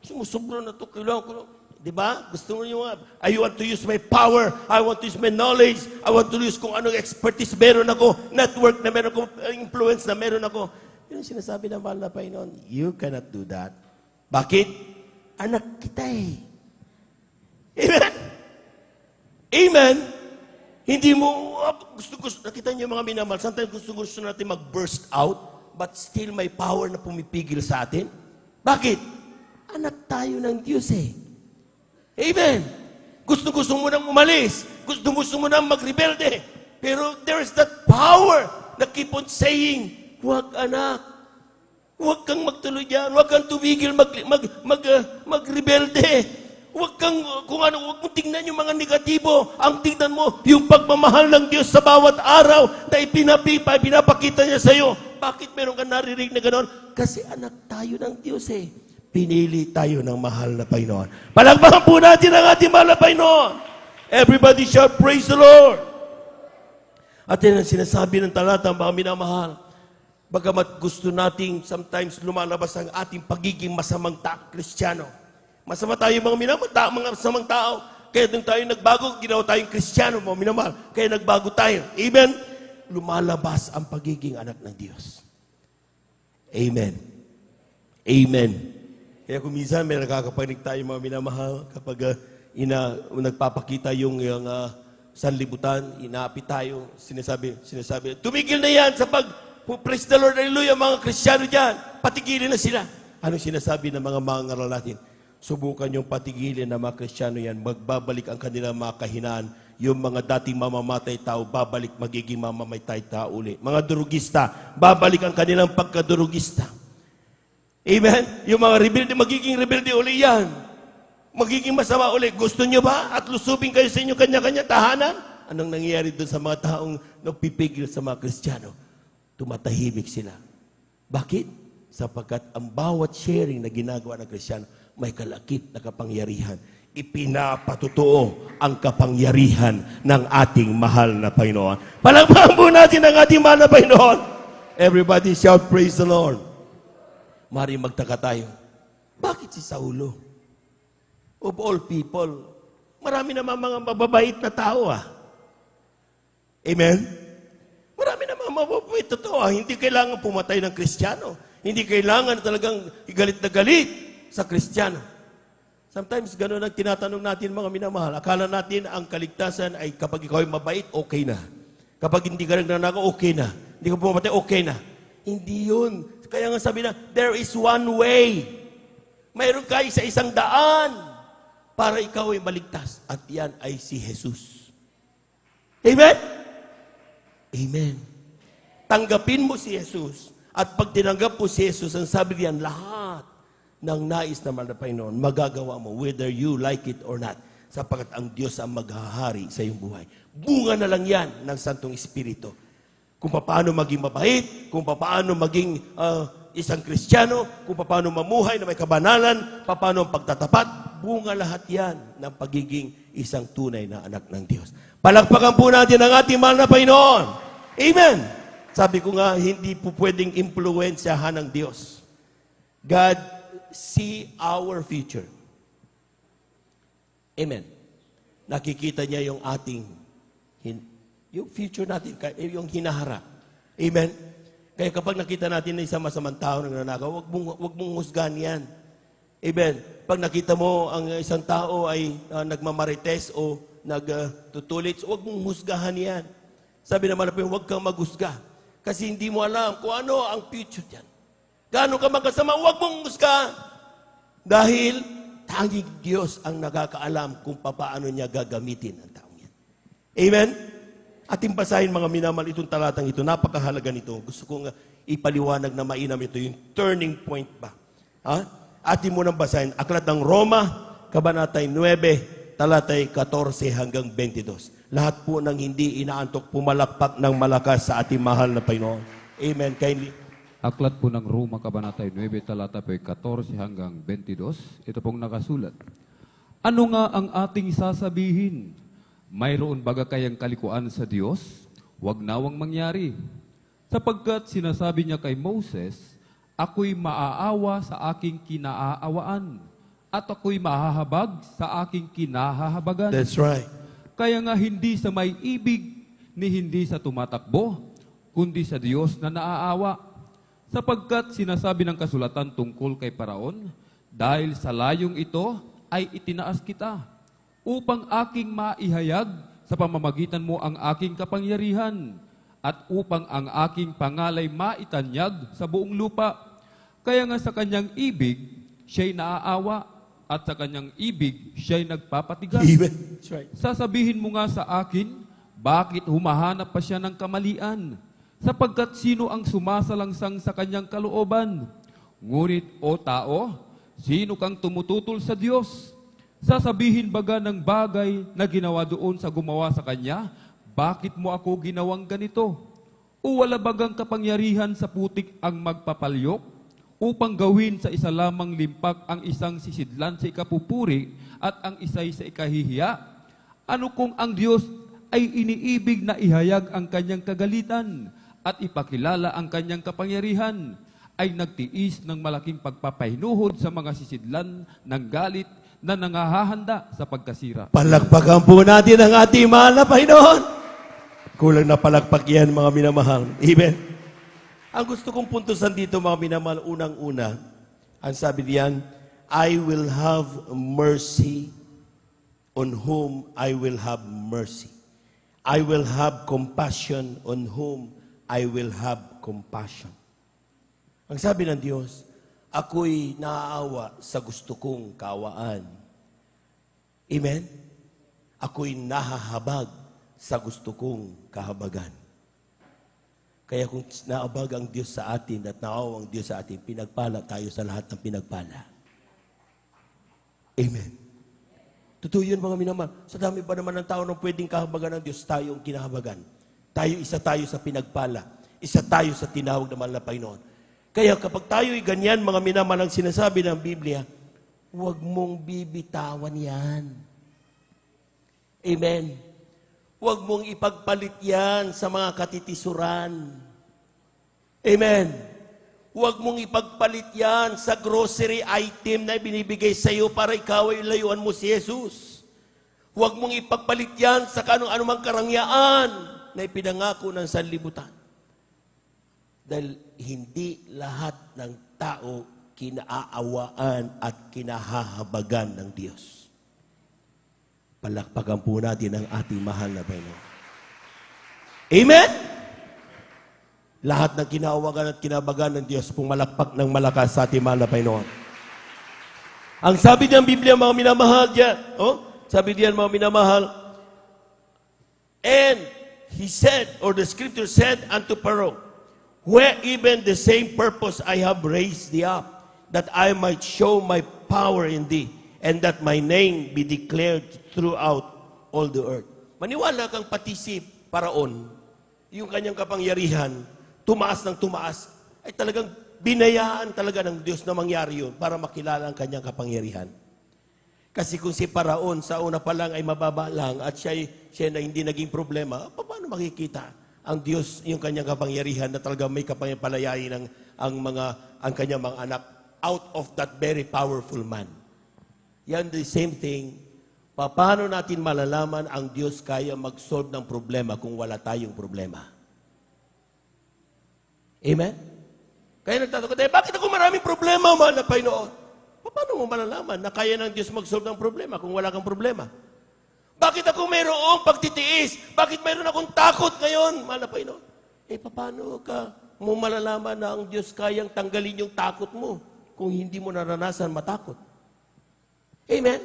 sumusobra na ito, kailangan ko. Diba? Gusto mo yung, I want to use my power, I want to use my knowledge, I want to use kung anong expertise meron ako, network na meron ako, influence na meron ako. Yun ang sinasabi ng mahal na Panginoon, you cannot do that. Bakit? Anak kita eh. Amen? Amen? Hindi mo, gusto-gusto, nakita niyo mga minamahal, sometimes gusto-gusto natin mag-burst out, but still may power na pumipigil sa atin. Bakit? Anak tayo ng Diyos eh. Amen? Gusto-gusto mo nang umalis. Gusto-gusto mo nang magrebelde. Pero there's that power na keep on saying, huwag anak, huwag kang magtuloy dyan, huwag kang tumigil magrebelde. Huwag kang, kung ano, huwag mong tingnan yung mga negatibo. Ang tingnan mo, yung pagmamahal ng Diyos sa bawat araw na pinapakita niya sa iyo. Bakit meron ka naririnig na gano'n? Kasi anak tayo ng Diyos eh. Pinili tayo ng mahal na Panginoon. Palakpakan po natin ang ating mahal na Panginoon. Everybody shout, praise the Lord. At yan ang sinasabi ng talata, mga minamahal. Bagamat gusto nating sometimes lumalabas ang ating pagiging masamang Kristiyano. Masama tayo mga minamahal, mga masamang tao. Kaya nung tayo nagbago, ginawa tayong Kristiyano, mga minamahal. Kaya nagbago tayo. Amen? Lumalabas ang pagiging anak ng Diyos. Amen. Amen. Kaya kung minsan may nakakapanig tayo mga minamahal, kapag nagpapakita yung sanlibutan, inaapit tayo, sinasabi, tumigil na yan sa praise the Lord, hallelujah, mga Kristiyano dyan, patigilin na sila. Anong sinasabi ng mga mangaral natin? Subukan yung patigilin ng mga Kristiyano yan, magbabalik ang kanilang mga kahinaan, yung mga dating mamamatay tao, babalik magiging mamamatay tao uli. Mga durugista, babalik ang kanilang pagkadurugista. Amen? Yung mga rebelde, magiging rebelde uli yan. Magiging masama uli. Gusto nyo ba? At lusubin kayo sa inyong kanya-kanya tahanan? Anong nangyayari doon sa mga taong nagpipigil sa mga Kristiyano? Tumatahimik sila. Bakit? Sapagkat ang bawat sharing na ginagawa ng Kristiyano, may kalakip na kapangyarihan. ipinapatutuo ang kapangyarihan ng ating mahal na Panginoon. Palakpakan po natin ang ating mahal na Panginoon. Everybody shout, praise the Lord. Mari magtaka tayo. Bakit si Saulo? Of all people, marami naman mga mababait na tao Amen? Marami naman mababait na tao Hindi kailangan pumatay ng Kristiyano. Hindi kailangan talagang galit na galit sa Kristiyano. Sometimes gano'n ang tinatanong natin mga minamahal. Akala natin ang kaligtasan ay kapag ikaw ay mabait, okay na. Kapag hindi ka nagnanakaw, okay na. Hindi ka pumatay, okay na. Hindi yun. Kaya nga sabi na, there is one way. Mayroon ka isang daan para ikaw ay maligtas. At yan ay si Jesus. Amen? Amen. Tanggapin mo si Jesus. At pag tinanggap mo si Jesus, ang sabi diyan, lahat ng nais naman na Panginoon, magagawa mo, whether you like it or not, sapagkat ang Diyos ang maghahari sa iyong buhay. Bunga na lang yan ng Santong Espiritu. Kung paano maging mabait, kung paano maging isang Kristiyano, kung paano mamuhay na may kabanalan, paano ang pagtatapat, bunga lahat yan ng pagiging isang tunay na anak ng Diyos. Palakpakan po natin ang ating mahal na Panginoon. Amen! Sabi ko nga, hindi po pwedeng impluwensyahan ng Diyos. God see our future. Amen. Nakikita niya yung ating, yung future natin, yung hinaharap. Amen. Kaya kapag nakita natin na isang masamang tao na nanakaw, wag mong husgahan yan. Amen. Pag nakita mo ang isang tao ay nagmamarites o nagtutulit, wag mong husgahan yan. Sabi naman na huwag kang maghusga. Kasi hindi mo alam kung ano ang future yan. Gaano ka magkasama, huwag mong husgahan. Dahil tanging Diyos ang nakakaalam kung paano niya gagamitin ang taong yan. Amen? Ating basahin mga minamahal itong talatang ito. Napakahalaga nito. Gusto kong ipaliwanag na mainam ito. Yung turning point ba? Ating munang basahin. Aklat ng Roma, Kabanatay 9, talatay 14 hanggang 22. Lahat po ng hindi inaantok pumalakpak ng malakas sa ating mahal na Panginoon. Amen. Kindly. Aklat po ng Roma, Kabanatay 9, talata po 14 hanggang 22. Ito pong nakasulat. Ano nga ang ating sasabihin? Mayroon baga kayang kalikuan sa Diyos? Huwag nawang mangyari. Sapagkat sinasabi niya kay Moses, ako'y maaawa sa aking kinaaawaan, at ako'y mahahabag sa aking kinahahabagan. That's right. Kaya nga hindi sa may ibig, ni hindi sa tumatakbo, kundi sa Diyos na naaawa. Sapagkat sinasabi ng kasulatan tungkol kay Paraon, dahil sa layong ito ay itinaas kita, upang aking maihayag sa pamamagitan mo ang aking kapangyarihan, at upang ang aking pangalay maitanyag sa buong lupa. Kaya nga sa kanyang ibig, siya'y naaawa, at sa kanyang ibig, siya'y nagpapatigas. Amen. That's right. Sasabihin mo nga sa akin, bakit humahanap pa siya ng kamalian? Sapagkat sino ang sumasalangsang sa kanyang kalooban? Ngunit, o tao, sino kang tumututol sa Diyos? Sasabihin baga ng bagay na ginawa doon sa gumawa sa kanya, bakit mo ako ginawang ganito? O wala bagang kapangyarihan sa putik ang magpapalyok, upang gawin sa isa lamang limpak ang isang sisidlan sa ikapupuri at ang isa'y sa ikahihiya? Ano kung ang Diyos ay iniibig na ihayag ang kanyang kagalitan at ipakilala ang kanyang kapangyarihan, ay nagtiis ng malaking pagpapahinuhod sa mga sisidlan ng galit na nangahahanda sa pagkasira. Palakpakan po natin ang ating mahal na Panginoon. Kulang na palakpak yan, mga minamahal. Amen. Ang gusto kong puntusan dito, mga minamahal, unang-una, ang sabi diyan, I will have mercy on whom I will have mercy. I will have compassion on whom I will have compassion. Ang sabi ng Diyos, ako'y naaawa sa gusto kong kaawaan. Amen? Ako'y nahahabag sa gusto kong kahabagan. Kaya kung naabag ang Diyos sa atin at naawa ang Diyos sa atin, pinagpala tayo sa lahat ng pinagpala. Amen. Totoo yun, mga minamahal. Sa dami pa naman ng tao na pwedeng kahabagan ng Diyos, tayo ang kinahabagan. Isa tayo sa pinagpala. Isa tayo sa tinawag na mahal na Panginoon. Kaya kapag tayo'y ganyan, mga minamahal, ang sinasabi ng Biblia, huwag mong bibitawan yan. Amen. Huwag mong ipagpalit yan sa mga katitisuran. Amen. Huwag mong ipagpalit yan sa grocery item na binibigay sa iyo para ikaw ay layuan mo si Jesus. Huwag mong ipagpalit yan sa anumang karangyaan na ipinangako ng sanlibutan. Dahil hindi lahat ng tao kinaawaan at kinahahabagan ng Diyos. Palakpakan po natin ang ating mahal na Panginoon. Amen? Lahat ng kinaawagan at kinabagan ng Diyos pumalakpak ng malakas sa ating mahal na Panginoon. Ang sabi ng Biblia, mga minamahal dyan, sabi diyan, mga minamahal, and he said, or the scripture said unto Pharaoh, where even the same purpose I have raised thee up, that I might show my power in thee, and that my name be declared throughout all the earth. Maniwala kang pati si Paraon, yung kanyang kapangyarihan, tumaas ng tumaas, ay talagang binayaan talaga ng Diyos na mangyari yun para makilala ang kanyang kapangyarihan. Kasi kung si Paraon sa una pa lang ay mababa lang at siya na hindi naging problema, paano makikita ang Diyos yung kanyang kapangyarihan na talaga may kapalayain ang kanyang mga anak out of that very powerful man. Yan the same thing. Paano natin malalaman ang Diyos kaya mag-solve ng problema kung wala tayong problema? Amen? Kaya nagtatanong tayo, bakit ako maraming problema, mahal na Panginoon? Paano mo malalaman na kaya ng Diyos mag-solve ng problema kung wala kang problema? Bakit ako mayroong pagtitiis? Bakit mayroon akong takot ngayon, mahal na Panginoon? Paano ka mo malalaman na ang Diyos kayang tanggalin yung takot mo kung hindi mo naranasan matakot? Amen?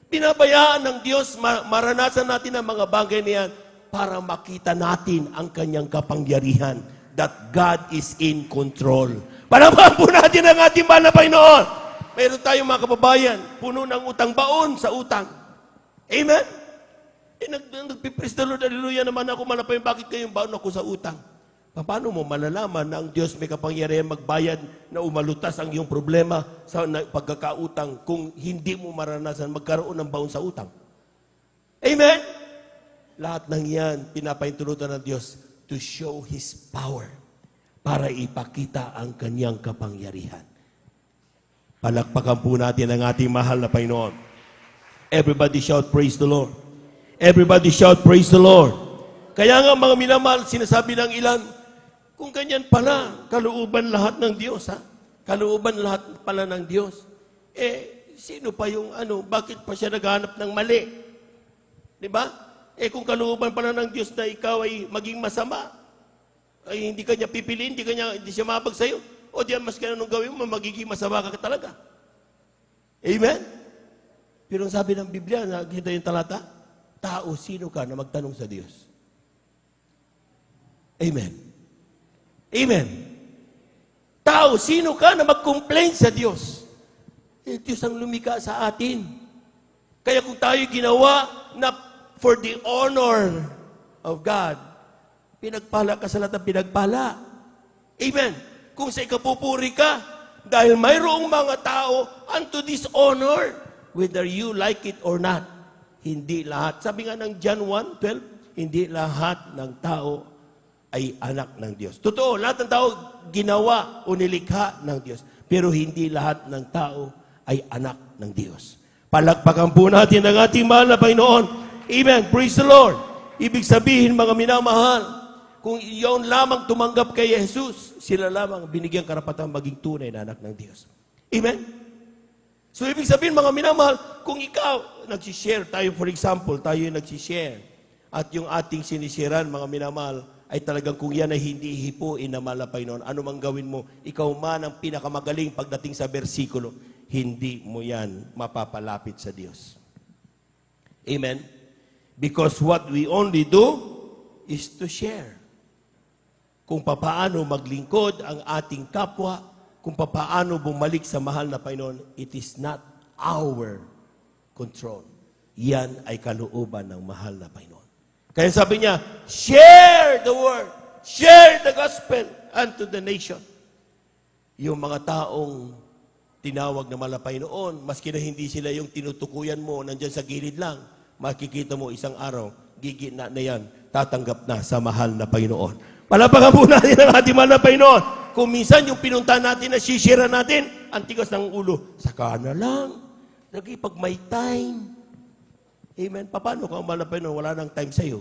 Pinabayaan ng Diyos, maranasan natin ang mga bagay na yan para makita natin ang kanyang kapangyarihan that God is in control. Panabahan po natin ang ating mahal na Panginoon. Mayroon tayong mga kababayan, puno ng utang, baon sa utang. Amen? Nagpipris the Lord, hallelujah naman ako, malapay, bakit kayong baon ako sa utang? Paano mo malalaman na ang Diyos may kapangyarihan magbayad na umalutas ang iyong problema sa pagkakautang kung hindi mo maranasan magkaroon ng baon sa utang? Amen? Lahat ng yan, pinapaintulutan ng Diyos to show His power para ipakita ang kanyang kapangyarihan. Palakpakan po natin ang ating mahal na Panginoon. Everybody shout, praise the Lord. Everybody shout, praise the Lord. Kaya nga mga minamahal, sinasabi ng ilan, kung ganyan pala, kalooban lahat ng Diyos, ha? Kalooban lahat pala ng Diyos. Sino pa yung bakit pa siya naghanap ng mali? Di ba? Kung kalooban pala ng Diyos na ikaw ay maging masama, ay hindi kanya pipiliin, hindi siya mabag sa'yo. O diyan, mas kaya nung gawin mo, magiging masama ka talaga. Amen? Pero ang sabi ng Biblia, nakikita yung talata, tao, sino ka na magtanong sa Diyos? Amen. Amen. Tao, sino ka na mag-complain sa Diyos? Diyos ang lumika sa atin. Kaya kung tayo ginawa na for the honor of God, pinagpala ka sa lahat ng pinagpala. Amen. Kung sa ikapupuri ka, dahil mayroong mga tao unto this honor, whether you like it or not, hindi lahat. Sabi nga ng John 1:12, hindi lahat ng tao ay anak ng Diyos. Totoo, lahat ng tao ginawa o nilikha ng Diyos. Pero hindi lahat ng tao ay anak ng Diyos. Palakpakan po natin ang ating mahal na Panginoon. Amen. Praise the Lord. Ibig sabihin, mga minamahal, kung iyon lamang tumanggap kay Jesus, sila lamang binigyan karapatan maging tunay na anak ng Diyos. Amen? So, ibig sabihin, mga minamahal, kung ikaw, nagsishare tayo, for example, tayo yung nagsishare, at yung ating sinisharean, mga minamahal, ay talagang kung yan ay hindi hipuin na malapay noon, ano mang gawin mo, ikaw man ang pinakamagaling pagdating sa bersikulo, hindi mo yan mapapalapit sa Diyos. Amen? Because what we only do is to share. Kung papaano maglingkod ang ating kapwa, kung papaano bumalik sa mahal na Panginoon, it is not our control. Yan ay kalooban ng mahal na Panginoon. Kaya sabi niya, share the word, share the gospel unto the nation. Yung mga taong tinawag na malapay noon, maski na hindi sila yung tinutukuyan mo, nandyan sa gilid lang, makikita mo isang araw, gigina na yan, tatanggap na sa mahal na Panginoon. Palapakan po natin ang ating mahal na Panginoon. Kung minsan yung pinunta natin na sisira natin, ang tigas ng ulo, saka na lang. Lagi pag may time. Amen. Paano kung ang mahal na Panginoon wala nang time sa'yo?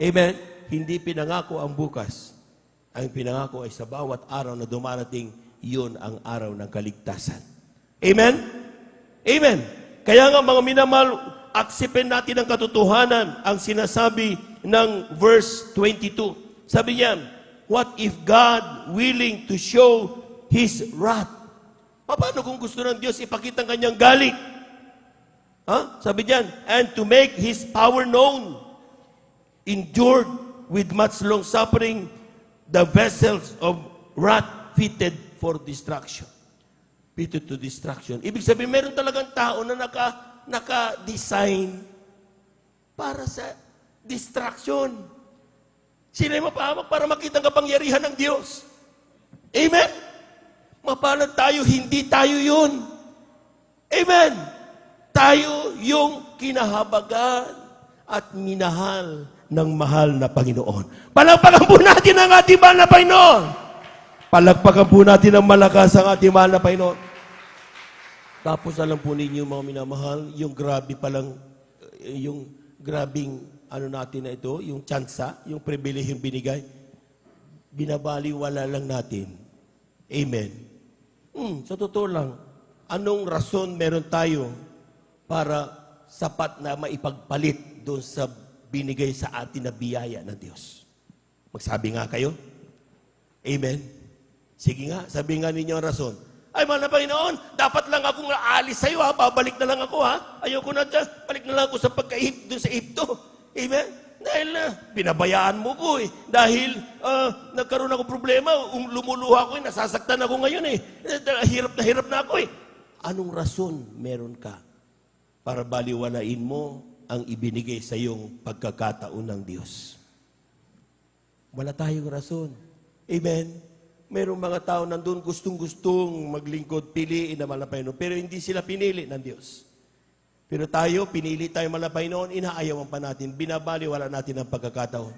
Amen. Hindi pinangako ang bukas. Ang pinangako ay sa bawat araw na dumarating, yun ang araw ng kaligtasan. Amen? Amen. Kaya nga mga minamahal, aksepin natin ang katotohanan, ang sinasabi ng verse 22. Sabi niya, what if God willing to show His wrath? Paano kung gusto ng Diyos ipakita ang kanyang galit? Sabi diyan, and to make His power known, endured with much long suffering the vessels of wrath fitted for destruction. Fitted to destruction. Ibig sabihin, meron talagang tao na naka-design para sa destruction. Sila yung mapahamak para makita ang kapangyarihan ng Diyos. Amen? Mapalad tayo, hindi tayo yun. Amen? Tayo yung kinahabagan at minahal ng mahal na Panginoon. Palagpakan po natin ang ating mahal na Panginoon. Palagpakan po natin ang malakas ang ating mahal na Panginoon. Tapos alam po ninyo mga minamahal, yung grabe palang, yung grabing natin na ito, yung tsansa, yung pribilehiyong binigay, binabaliwala lang natin. Amen. Sa totoo lang, anong rason meron tayo para sapat na maipagpalit doon sa binigay sa atin na biyaya ng Diyos? Magsabi nga kayo. Amen. Sige nga, sabi nga ninyo ang rason. Ay, mahal na Panginoon, dapat lang akong aalis sa iyo, babalik na lang ako, ayoko na dyan, balik na lang ako sa pagkaihip doon sa Egypto. Amen? Dahil pinabayaan mo ko Dahil nagkaroon ako problema, lumuluha ko nasasaktan ako ngayon hirap na ako Anong rason meron ka para baliwalain mo ang ibinigay sa iyong pagkakataon ng Diyos? Wala tayong rason. Amen? Merong mga tao nandun gustong-gustong maglingkod, piliin na malapay noon, pero hindi sila pinili ng Diyos. Pero tayo, pinili tayo malapay noon, inaayawan pa natin, binabaliwala natin ang pagkakataon.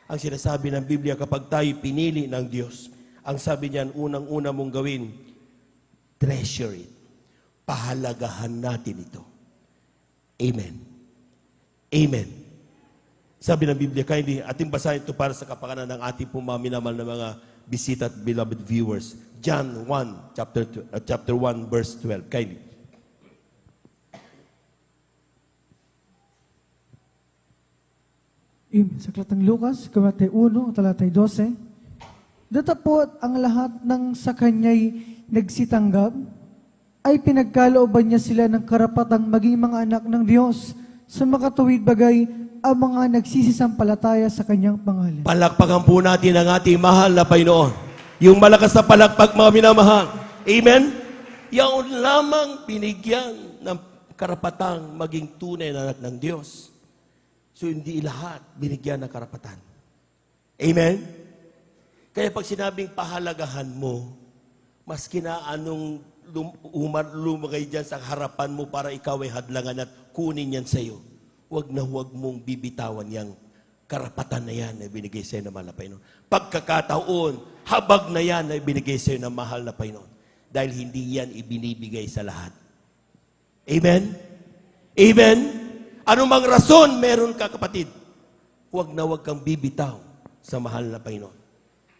Ang sinasabi ng Biblia, kapag tayo pinili ng Diyos, ang sabi niyan, unang-una mong gawin, treasure it. Pahalagahan natin ito. Amen. Amen. Sabi ng Biblia, kindly, ating basahin ito para sa kapakanan ng ating pumaminamal na mga bisita at beloved viewers. John 1, chapter 1, verse 12. Kindly. Sa Aklatang Lucas, kabatay 1, talatay 12. Datapot ang lahat ng sa kanya'y nagsitanggap, ay pinagkalooban niya sila ng karapatang maging mga anak ng Diyos sa makatuwid bagay ang mga nagsisisampalataya sa kanyang pangalan. Palakpakan po natin ang ating mahal na Panginoon. Yung malakas na palakpak, mga minamahal. Amen? Yaon lamang binigyan ng karapatang maging tunay na anak ng Diyos. So hindi lahat binigyan ng karapatan. Amen? Kaya pag sinabing pahalagahan mo, maski na anong lumagay dyan sa harapan mo para ikaw ay hadlangan at kunin yan sa iyo, huwag na huwag mong bibitawan yung karapatan na yan na binigay sa iyo ng mahal na Panginoon. Pagkakataon, habag na yan na binigay sa iyo ng mahal na Panginoon. Dahil hindi yan ibinibigay sa lahat. Amen? Amen? Anumang rason meron ka, kapatid, huwag na huwag kang bibitaw sa mahal na Panginoon.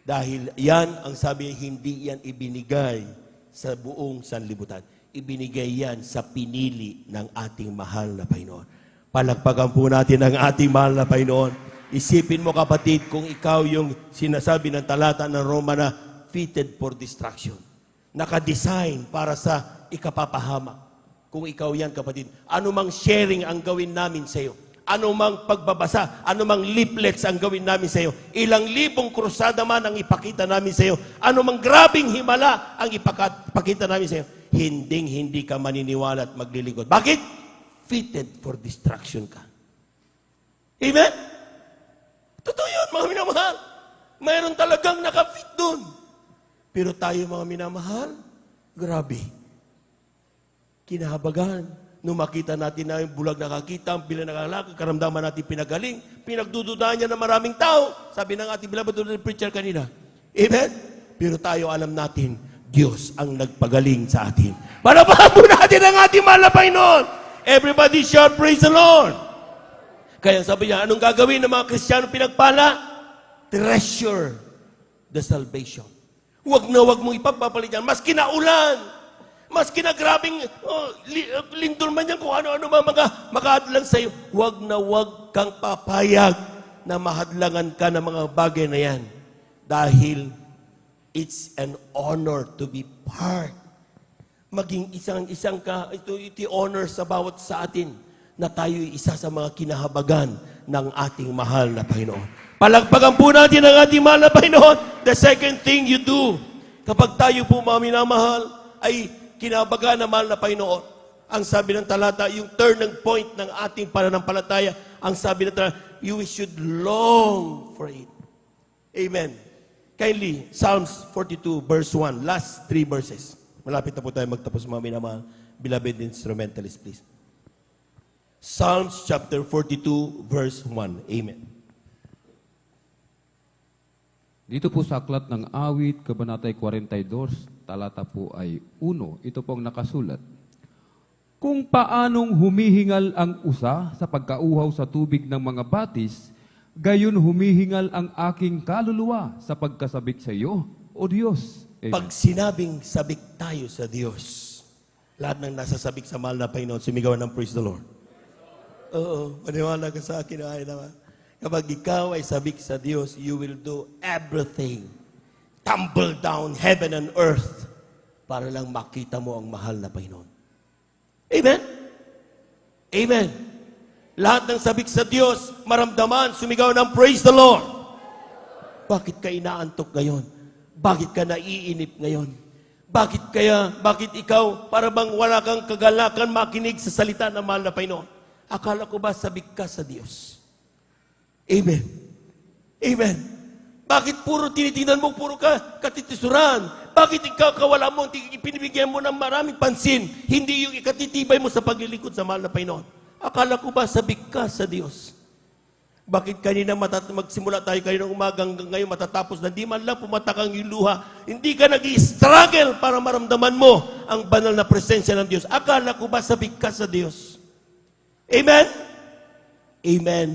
Dahil yan, ang sabi, hindi yan ibinigay sa buong sanlibutan. Ibinigay yan sa pinili ng ating mahal na Panginoon. Palagpagan po natin ang ating mahal na Panginoon. Isipin mo, kapatid, kung ikaw yung sinasabi ng talata ng Roma na fitted for destruction. Nakadesign para sa ikapapahamak. Kung ikaw yan, kapatid, anumang sharing ang gawin namin sa iyo, anumang pagbabasa, anumang leaflets ang gawin namin sa iyo, ilang libong krusada man ang ipakita namin sa iyo, anumang grabing himala ang ipakita namin sa iyo, hinding-hindi ka maniniwala at maglilingkod. Bakit? Fitted for destruction ka. Amen? Totoo yun, mga minamahal. Mayroon talagang nakafit doon. Pero tayo, mga minamahal, Grabe. Kinahabagan. Nung makita natin na yung bulag nakakita, ang pila nakalakad, karamdaman natin pinagaling, pinagdududaan niya ng maraming tao. Sabi ng ating beloved preacher kanina. Amen? Pero tayo alam natin, Diyos ang nagpagaling sa atin. Palapakan po natin ang ating mahal na Panginoon. Everybody shout, praise the Lord. Kaya sabi niya, anong gagawin ng mga Kristiyano pinagpala? Treasure the salvation. Huwag na huwag mong ipagpapalit yan. Mas kinaulan, mas kinagrabing lindol man yan kung ano-ano mga makahadlang sa iyo. Huwag na huwag kang papayag na mahadlangan ka ng mga bagay na yan. Dahil it's an honor to be part. Maging isang ka, ito honor sa bawat sa atin na tayo isa sa mga kinahabagan ng ating mahal na Panginoon. Palagpagan po natin ang ating mahal na Panginoon. The second thing you do, kapag tayo po mga minamahal, ay kinabagan ng mahal na Panginoon. Ang sabi ng talata, yung turning point ng ating pananampalataya, ang sabi ng talata, you should long for it. Amen. Kindly, Psalms 42, verse 1, last 3 verses. Malapit na po tayo magtapos mga minamahal. Beloved instrumentalists, please. Psalms chapter 42, verse 1. Amen. Dito po sa aklat ng awit, kabanatay 42, talata po ay 1. Ito pong nakasulat. Kung paanong humihingal ang usa sa pagkauhaw sa tubig ng mga batis, gayon humihingal ang aking kaluluwa sa pagkasabik sa iyo, O Diyos. Amen. Pag sinabing sabik tayo sa Diyos, lahat ng nasasabik sa mahal na Panginoon, sumigawan ng praise the Lord. Oo, maniwala ka sa akin, ay naman. Kapag ikaw ay sabik sa Diyos, you will do everything. Tumble down heaven and earth para lang makita mo ang mahal na Panginoon. Amen? Amen. Lahat ng sabik sa Diyos, maramdaman, sumigaw ng praise the Lord. Bakit ka inaantok ngayon? Bakit ka naiinip ngayon? Bakit ikaw, para bang wala kang kagalakan makinig sa salita ng mahal na Panginoon? Akala ko ba sabik ka sa Diyos? Amen. Amen. Bakit puro tinitingnan mo, puro ka katitisuran? Bakit ikaw kawala mo, pinibigyan mo ng maraming pansin, hindi yung ikatitibay mo sa paglilingkod sa mahal na Panginoon? Akala ko ba sabik ka sa Diyos? Bakit kanina magsimula tayo kaninang umaga hanggang ngayon matatapos na di man lang pumatakang yung luha, hindi ka nag-i-struggle para maramdaman mo ang banal na presensya ng Diyos? Akala ko ba sabik ka sa Diyos? Amen? Amen.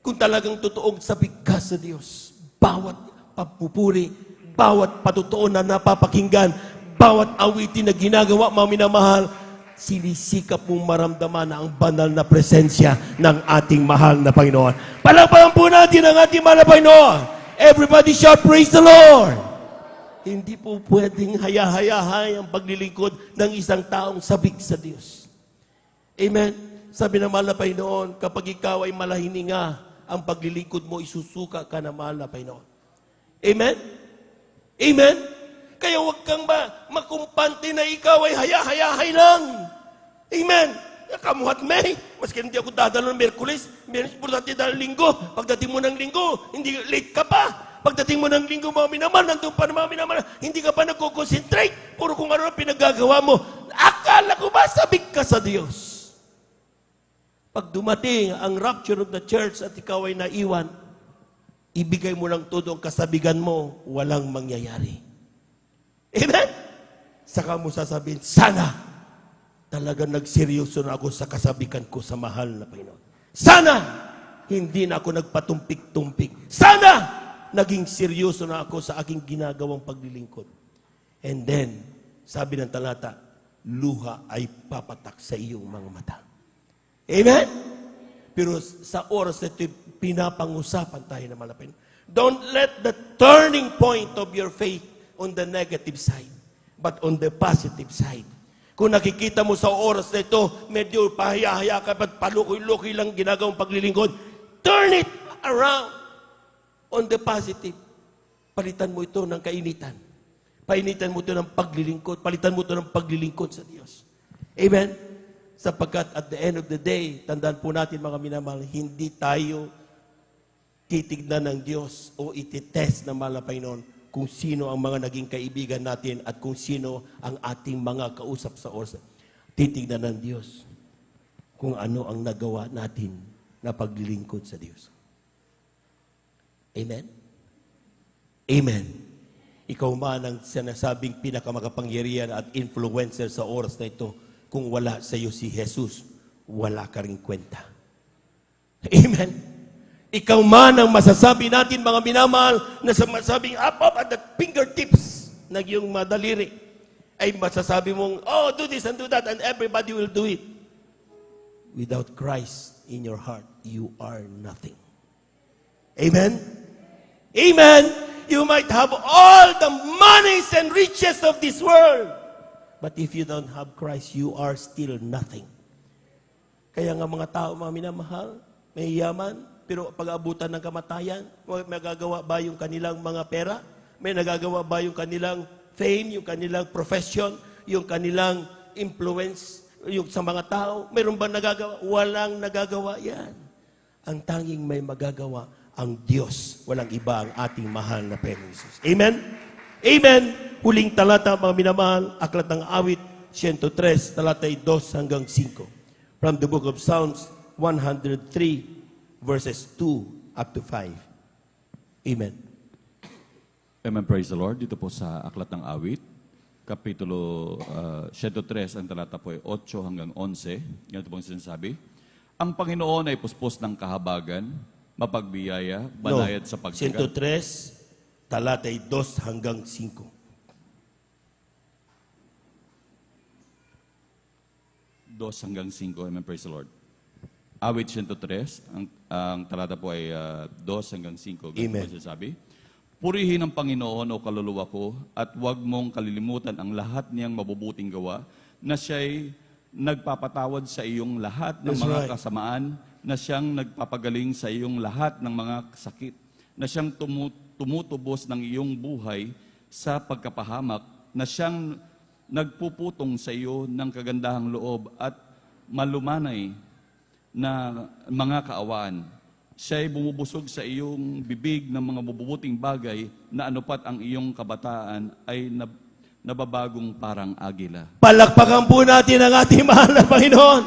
Kung talagang totoong sabik ka sa Diyos, bawat pagpupuri, bawat patutuon na napapakinggan, bawat awitin na ginagawa, mga minamahal, sinisikap mong maramdaman ang banal na presensya ng ating mahal na Panginoon. Palakpakan po natin ang ating mahal na Panginoon. Everybody shout, praise the Lord! Hindi po pwedeng haya-hayahay ang paglilingkod ng isang taong sabik sa Diyos. Amen? Sabi ng mahal na Panginoon, kapag ikaw ay malahininga, ang paglilingkod mo, isusuka ka na mahal na Panginoon. Amen? Amen? Kaya huwag kang makumpante na ikaw ay haya-hayahay lang. Amen? Kamuhat may. Maski hindi ako dadalo ng Merkulis, importante dahil linggo. Pagdating mo ng linggo, hindi late ka pa. Pagdating mo ng linggo, mga minaman, nandun pa na mga minaman, hindi ka pa nagko-concentrate. Puro kung ano ang pinagagawa mo. Akala ko ba sabik ka sa Diyos? Pag dumating ang rapture of the church at ikaw ay naiwan, ibigay mo lang todo ang kasabigan mo, walang mangyayari. Amen? Saka mo sasabihin, sana talagang nagseryoso na ako sa kasabikan ko sa mahal na Panginoon. Sana hindi na ako nagpatumpik-tumpik. Sana naging seryoso na ako sa aking ginagawang paglilingkod. And then, sabi ng talata, luha ay papatak sa iyong mga mata. Amen? Pero sa oras na ito, pinapang-usapan tayo na malapit. Don't let the turning point of your faith on the negative side, but on the positive side. Kung nakikita mo sa oras na ito, medyo pahaya-haya ka, at palukoy-lukoy lang ginagawang paglilingkod, turn it around on the positive. Palitan mo ito ng kainitan. Painitan mo ito ng paglilingkod. Palitan mo ito ng paglilingkod sa Diyos. Amen? Sapagkat at the end of the day, tandaan po natin mga minamahal, hindi tayo titignan ng Diyos o ititest ng mahal na Panginoon kung sino ang mga naging kaibigan natin at kung sino ang ating mga kausap sa oras. Titignan ng Diyos kung ano ang nagawa natin na paglilingkod sa Diyos. Amen? Amen. Ikaw man ang sinasabing pinakamakapangyarihan at influencer sa oras na ito, kung wala sa iyo si Jesus, wala ka ring kwenta. Amen. Ikaw man ang masasabi natin, mga minamahal, na masabing up at the fingertips ng iyong madaliri, ay masasabi mong, oh, do this and do that, and everybody will do it. Without Christ in your heart, you are nothing. Amen? Amen? You might have all the monies and riches of this world, but if you don't have Christ, you are still nothing. Kaya nga mga tao, mga minamahal, may yaman, pero pag-abutan ng kamatayan, may nagagawa ba yung kanilang mga pera? May nagagawa ba yung kanilang fame, yung kanilang profession, yung kanilang influence, yung sa mga tao? Mayroon ba nagagawa? Walang nagagawa yan. Ang tanging may magagawa, ang Diyos. Walang iba ang ating mahal na Panginoon Jesus. Amen? Amen! Huling talata, mga minamahal, Aklat ng Awit, 103, talatay 2 hanggang 5. From the book of Psalms 103, verses 2 up to 5. Amen. Amen, praise the Lord. Dito po sa Aklat ng Awit, Kapitulo 103, ang talata po ay 8 hanggang 11. Ganito pong sinasabi. Ang Panginoon ay puspos ng kahabagan, mapagbiyaya, banayad sa pagsagat. 103, talatay 2 hanggang 5. 2 hanggang 5. Amen, praise the Lord. Awit 103, ang talata po ay 2 hanggang 5. Amen. Ganito sabi, purihin ang Panginoon o kaluluwa ko at huwag mong kalilimutan ang lahat niyang mabubuting gawa na siya'y nagpapatawad sa iyong lahat ng That's mga right. kasamaan, na siyang nagpapagaling sa iyong lahat ng mga sakit, na siyang tumutubos ng iyong buhay sa pagkapahamak, na siyang nagpuputong sa iyo ng kagandahang loob at malumanay na mga kaawaan. Siya'y bumubusog sa iyong bibig ng mga mabubuting bagay na anupat ang iyong kabataan ay nababagong parang agila. Palakpakan po natin ang ating mahal na Panginoon.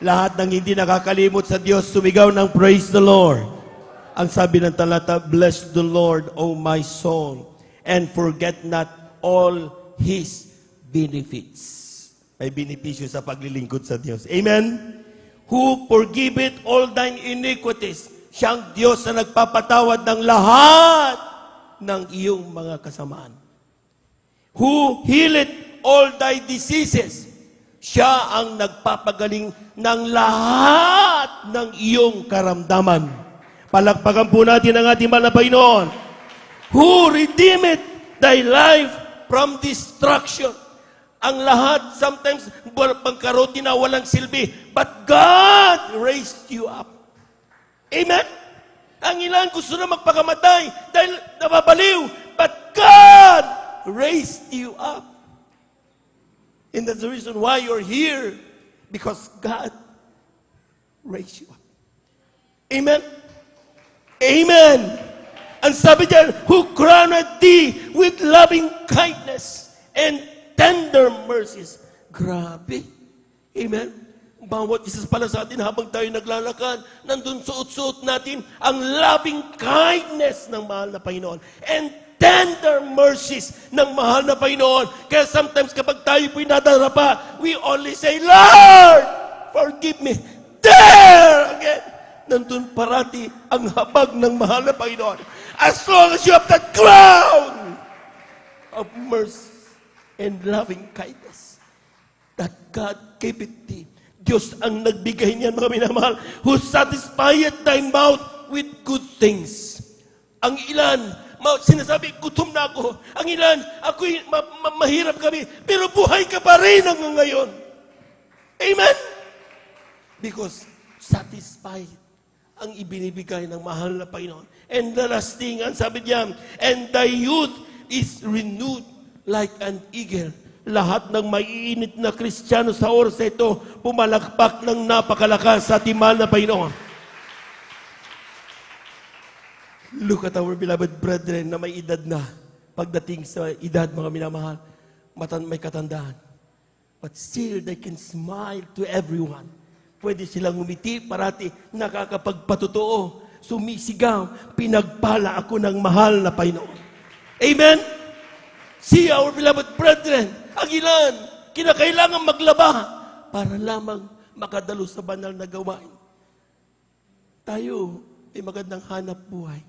Lahat ng hindi nakakalimot sa Diyos, sumigaw ng praise the Lord. Ang sabi ng talata, bless the Lord, O my soul, and forget not all His benefits. May benepisyo sa paglilingkod sa Diyos. Amen? Who forgiveth all thine iniquities. Siyang Diyos na nagpapatawad ng lahat ng iyong mga kasamaan. Who healeth all thy diseases. Siya ang nagpapagaling ng lahat ng iyong karamdaman. Palakpakan po natin ang ating mahal na Panginoon. Who redeemeth thy life from destruction. Ang lahat, sometimes, pangkarote na walang silbi. But God raised you up. Amen? Ang ilan gusto na magpakamatay dahil nababaliw. But God raised you up. And that's the reason why you're here. Because God raised you up. Amen? Amen! Ang sabi diyan, who crowned thee with loving kindness and tender mercies. Grabe. Amen? Bawat isa pala sa atin habang tayo naglalakad, nandun suot-suot natin ang loving kindness ng mahal na Panginoon. And tender mercies ng mahal na Panginoon. Kaya sometimes kapag tayo po'y nadarapa, we only say, Lord, forgive me. There! Again, nandun parati ang habag ng mahal na Panginoon. As long as you have that crown of mercy and loving kindness that God gave it thee. Diyos ang nagbigay niyan, mga minamahal, who satisfied thy mouth with good things. Ang ilan, sinasabi, gutom na ako. Ang ilan, ako'y mahirap kami, pero buhay ka pa rin hanggang ngayon. Amen? Because satisfied ang ibinibigay ng mahal na Panginoon. And the last thing, ang sabi niya, and thy youth is renewed like an eagle. Lahat ng maiinit na Kristiyano sa oras na ito, pumalakpak ng napakalakas sa ating mahal na Panginoon. Look at our beloved brethren na may edad na. pagdating sa edad, mga minamahal, may katandaan. But still, they can smile to everyone. Pwede silang umiti, parati nakakapagpatotoo, sumisigaw, pinagpala ako ng mahal na Panginoon. Amen? See, our beloved brethren, ang ilan, kinakailangan maglaba para lamang makadalo sa banal na gawain. Tayo ay magandang hanap buhay.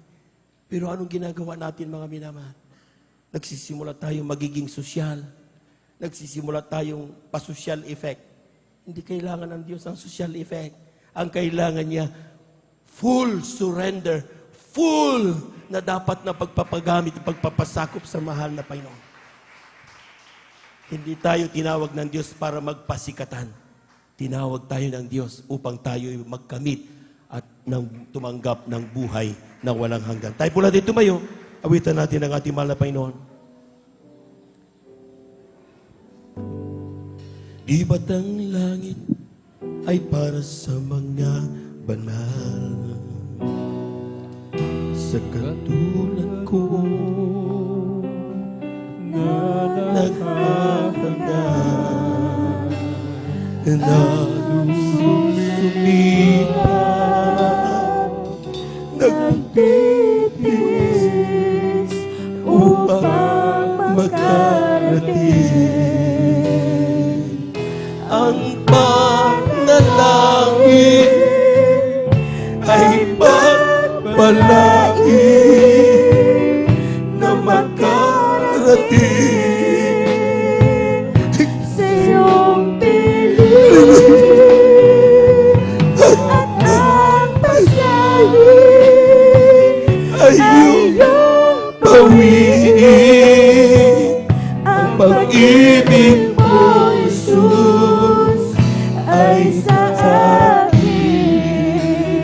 Pero anong ginagawa natin, mga minamahal? Nagsisimula tayong magiging sosyal. Nagsisimula tayong pa-social effect. Hindi kailangan ng Diyos ang social effect. Ang kailangan niya, full surrender, full na dapat na pagpapagamit, pagpapasakop sa mahal na Panginoon. Hindi tayo tinawag ng Diyos para magpasikatan. Tinawag tayo ng Diyos upang tayo magkamit at tumanggap ng buhay na walang hanggan. Tayo po natin tumayo, awitan natin ang ating mahal na Panginoon. Di ba't ang langit ay para sa mga banal? Sa katulad ko na naghahanda na sumipat, nagtitiis upang makarating. Ang panalangin ay pagpalain na makarating sa iyong piling at ang pasalit ay iyong bawiin. ang Pag-ibig mo, Jesus, ay sa akin.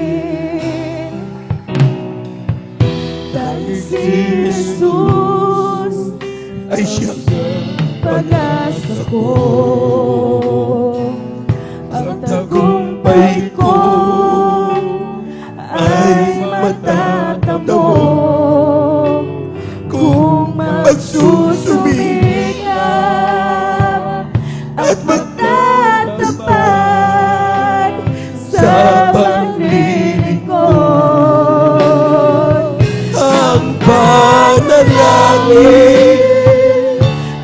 Dahil si Jesus ay siyang pag-asa ko, ang tagumpay ko ay matatamo kung magsusumikap at magtatapat sa paglilingkod. ang panalangin.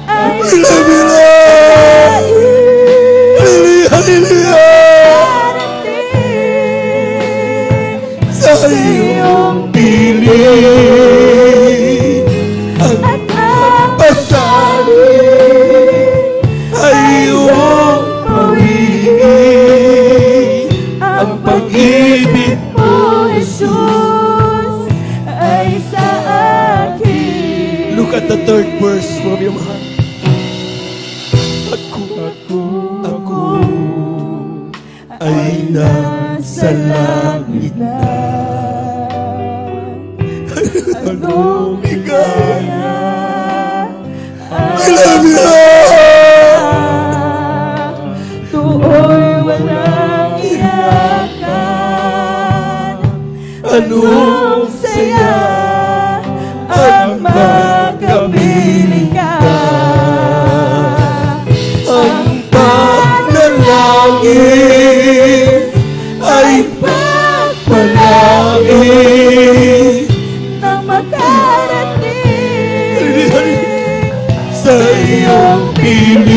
At Hallelujah! Hallelujah! darating Sa iyong piling ang at ang pasalit ay iyong bawiin. Ang pag-ibig mo, Jesus, ay sa akin. Look at the third verse, mga mahal. Ako ay nasa langit na. Anong ligaya I love you! Tuoy walang iyakan, Anong saya ang magkapiling ka. ang panalangin ay pagpalain Nang makarating sa iyong piling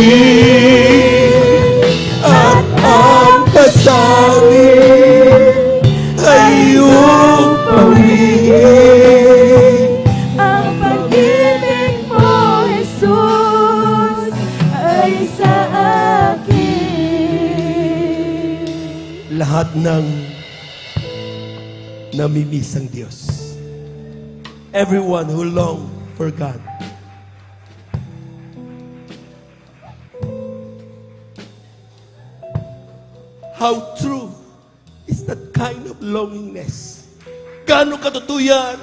at ang pasalit ay iyong bawiin. ang pag-ibig mo, Jesus, ay sa akin. Lahat ng namimiss ang Diyos. Everyone who long for God. How true is that kind of longingness? Gaano katotoo yan?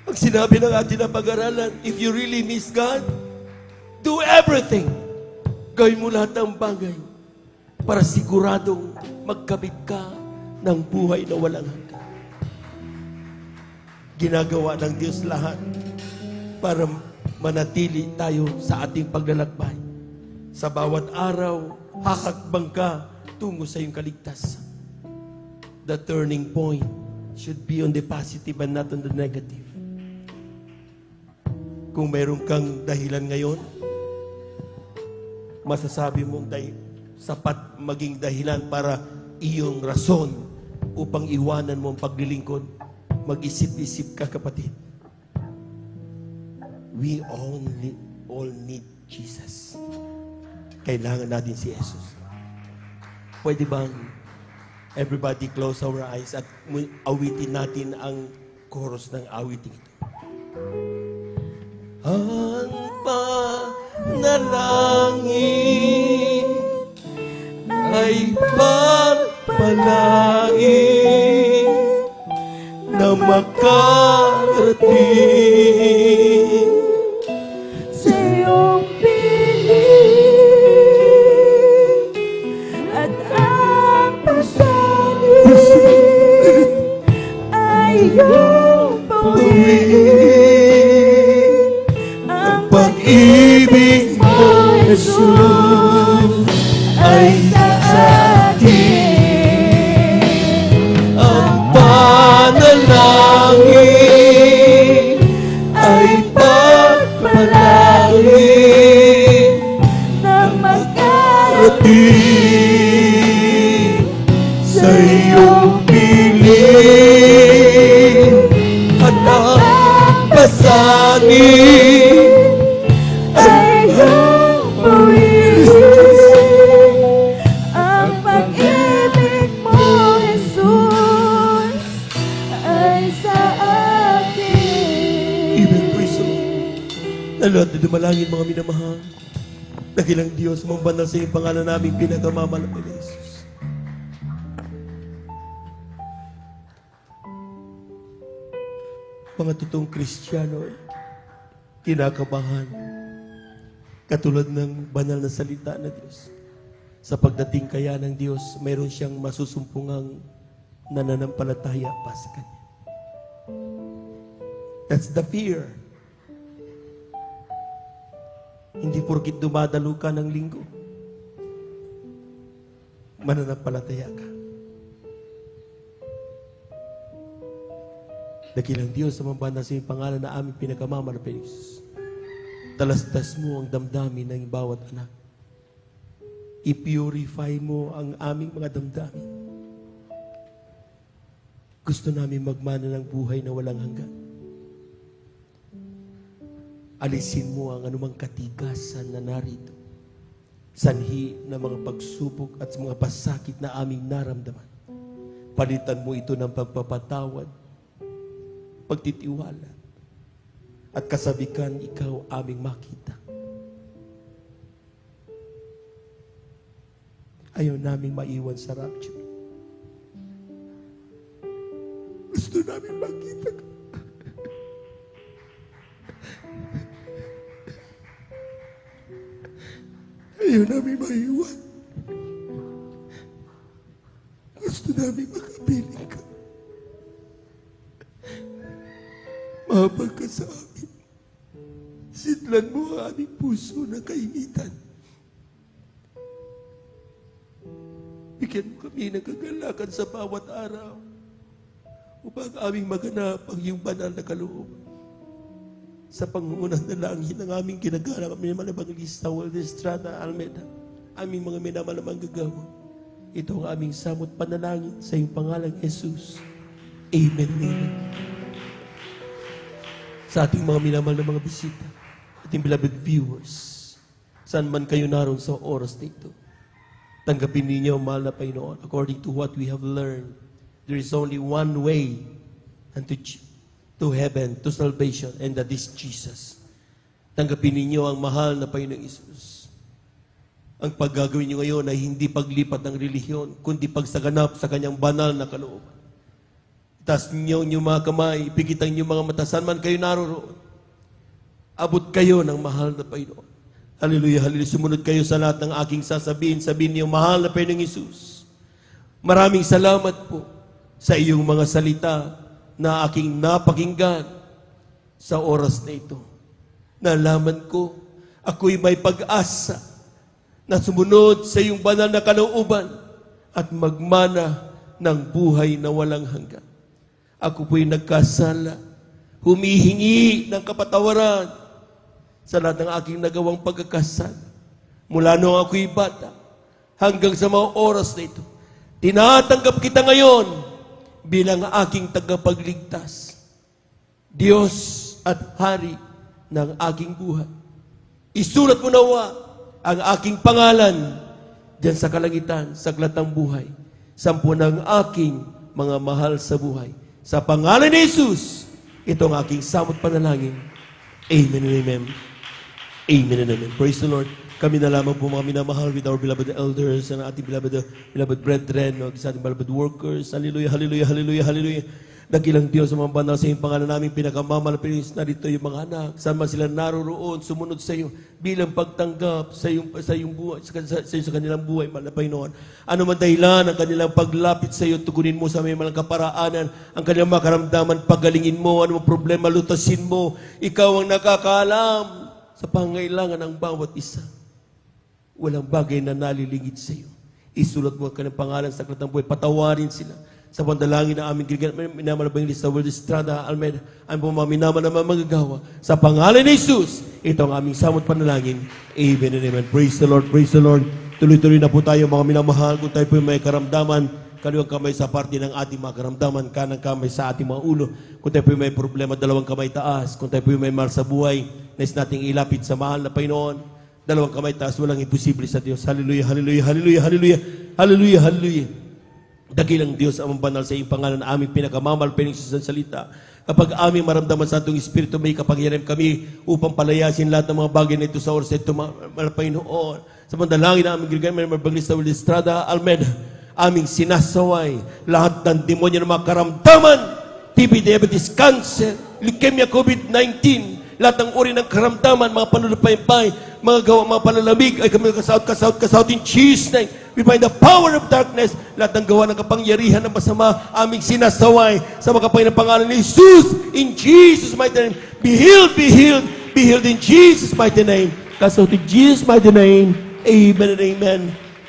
Ang sinabi ng ating na pag-aralan, if you really miss God, do everything. Gawin mo lahat ng bagay para siguradong magkabit ka ng buhay na walang hanggan. Ginagawa ng Diyos lahat para manatili tayo sa ating paglalakbay. Sa bawat araw, hakakbang ka tungo sa iyong kaligtasan. The turning point should be on the positive and not on the negative. Kung mayroon kang dahilan ngayon, masasabi mong sapat maging dahilan para iyong rason upang iwanan mo ang paglilingkod. Mag-isip-isip ka, kapatid. We all need Jesus. Kailangan natin si Jesus. Pwede bang everybody close our eyes at awitin natin ang chorus ng awiting ito? Ang panalangin ay pagpalain na makarating sa iyong piling at ang pasanin ay iyong pawin. Ang pag-ibig mo, Jesus, ay sa akin. ang panalangin ay pagpalain Na ating sa iyong piling at ang pasanin ay iyong pawin. Ang pag-ibig mo, Jesus, ay sa akin. Amen, praise the Lord. Lalo at dumalangin mga minamahal. Dakilang Diyos, mambanal sa iyong pangalan namin pinagamamalapit na Jesus. Mga totoong Kristiyano ay kinakabahan katulad ng banal na salita na Diyos. Sa pagdating kaya ng Diyos, mayroon siyang masusumpungang nananampalataya pa sa Kanya. That's the fear. Hindi porkit dumadalo ka ng linggo, mananampalataya ka. Dakilang Diyos sa mambanal sa iyong pangalan na aming pinagkamamalapit, Jesus. Talastas mo ang damdamin ng bawat anak. I-purify mo ang aming mga damdamin. Gusto namin magmana ng buhay na walang hanggan. Alisin mo ang anumang katigasan na narito. Sanhi ng mga pagsubok at mga pasakit na aming naramdaman. Palitan mo ito ng pagpapatawad, pagtitiwala, at kasabikan ikaw aming makita. Ayaw naming maiwan sa rapture. Gusto namin makita ka. Ayaw namin maiwan. Gusto namin makapiling ka. Mahabag ka sa amin. Sidlan mo ang aming puso ng kainitan. Bigyan mo kami ng kagalakan sa bawat araw upang aming maganap ang iyong banal na kalooban. Sa pangungunang dalangin ng aming ginagana kami naman Evangelista Walter Estrada Almeida, aming mga minamalamang gagawa. Ito ang aming samot panalangin sa iyong pangalang Jesus. Amen. Amen. Sa ating mga minamahal na mga bisita, ating beloved viewers, saan man kayo naroon sa oras na ito, tanggapin ninyo, mahal na Panginoon, according to what we have learned, there is only one way unto to heaven, to salvation, and that is Jesus. Tanggapin ninyo ang mahal na Panginoong Isus. Ang paggagawin nyo ngayon ay hindi paglipat ng relihiyon, kundi pagsaganap sa kanyang banal na kalooban. Itaas ninyo inyong mga kamay, ipigitan niyo mga mata, saan man kayo naroroon. Abot kayo ng mahal na Panginoon. Hallelujah, hallelujah. Sumunod kayo sa lahat ng aking sasabihin. Sabihin niyo, mahal na Panginoong Isus, maraming salamat po sa iyong mga salita na aking napakinggan sa oras na ito. Nalaman ko, ako'y may pag-asa na sumunod sa iyong banal na kalooban at magmana ng buhay na walang hanggan. Ako po'y nagkasala, humihingi ng kapatawaran sa lahat ng aking nagawang pagkakasala. Mula noong ako'y bata hanggang sa mga oras na ito, tinatanggap kita ngayon bilang aking tagapagligtas. Diyos at Hari ng aking buhay. Isulat mo nawa ang aking pangalan diyan sa kalangitan, sa aklat ng buhay. Sampu ng aking mga mahal sa buhay. Sa pangalan ni Jesus, ito ang aking samot panalangin. Amen and amen. Amen and amen. Praise the Lord. Kami na lamang po mga minamahal with our beloved elders and ating beloved brethren, no, sa ating beloved workers. Hallelujah, hallelujah, hallelujah, hallelujah. Dakilang Diyos sa mga banal sa iyong pangalan namin, pinakamamalapit na dito yung mga anak. Saan man sila naroroon, sumunod sa iyo bilang pagtanggap sa iyong buhay, sa kanilang buhay, malapay noon. Ano man dahilan ang kanilang paglapit sa iyo, tugunin mo sa may malang kaparaanan, ang kanilang makaramdaman, pagalingin mo, ano mo problema, lutasin mo. Ikaw ang nakakaalam sa pangailangan ng bawat isa. Walang bagay na nalilingid sa iyo. Isulat mo ang kanilang pangalan sa aklat ng buhay, patawarin sila. Sa pandalangin na aming minamalabang lista, World Estrada, Almeida, ang pumaminaman naman magagawa. Sa pangalan ni Jesus, ito ang aming samot panalangin. Amen and amen. Praise the Lord, praise the Lord. Tuloy-tuloy na po tayo mga minamahal. Kung tayo po may karamdaman, kaliwang kamay sa parte ng ating mga karamdaman, kanang kamay sa ating mga ulo. Kung tayo po may problema, dalawang kamay taas. Kung tayo po may mahal sa buhay, nais nating ilapit sa mahal na Panginoon, dalawang kamay taas, walang imposible sa Diyos. Hallelujah, hallelujah, hallelujah, hallelujah, hallelujah, hallelujah. Dakilang Diyos ang banal sa iyong pangalan na aming pinakamamalpiling sa salita. Kapag aming maramdaman sa atong Espiritu, may kapangyarihan kami upang palayasin lahat ng mga bagay na ito sa oras na ito, Panginoon. Sa pandalangin na aming giligan, may mabaglis sa World Estrada, Almeida, aming sinasaway lahat ng demonyo ng mga karamdaman, TB, diabetes, cancer, leukemia, COVID-19, lahat ng uri ng karamdaman, mga panulapaypay, mga gawa, mga panalamig, ay kami kasaut in Jesus' name. We find the power of darkness, lahat ng gawa ng kapangyarihan ng masama, aming sinasaway sa makapay ng pangalan ni Jesus, in Jesus' mighty name. Be healed, be healed, be healed in Jesus' mighty name. Kasaut in Jesus' mighty name. Amen and amen.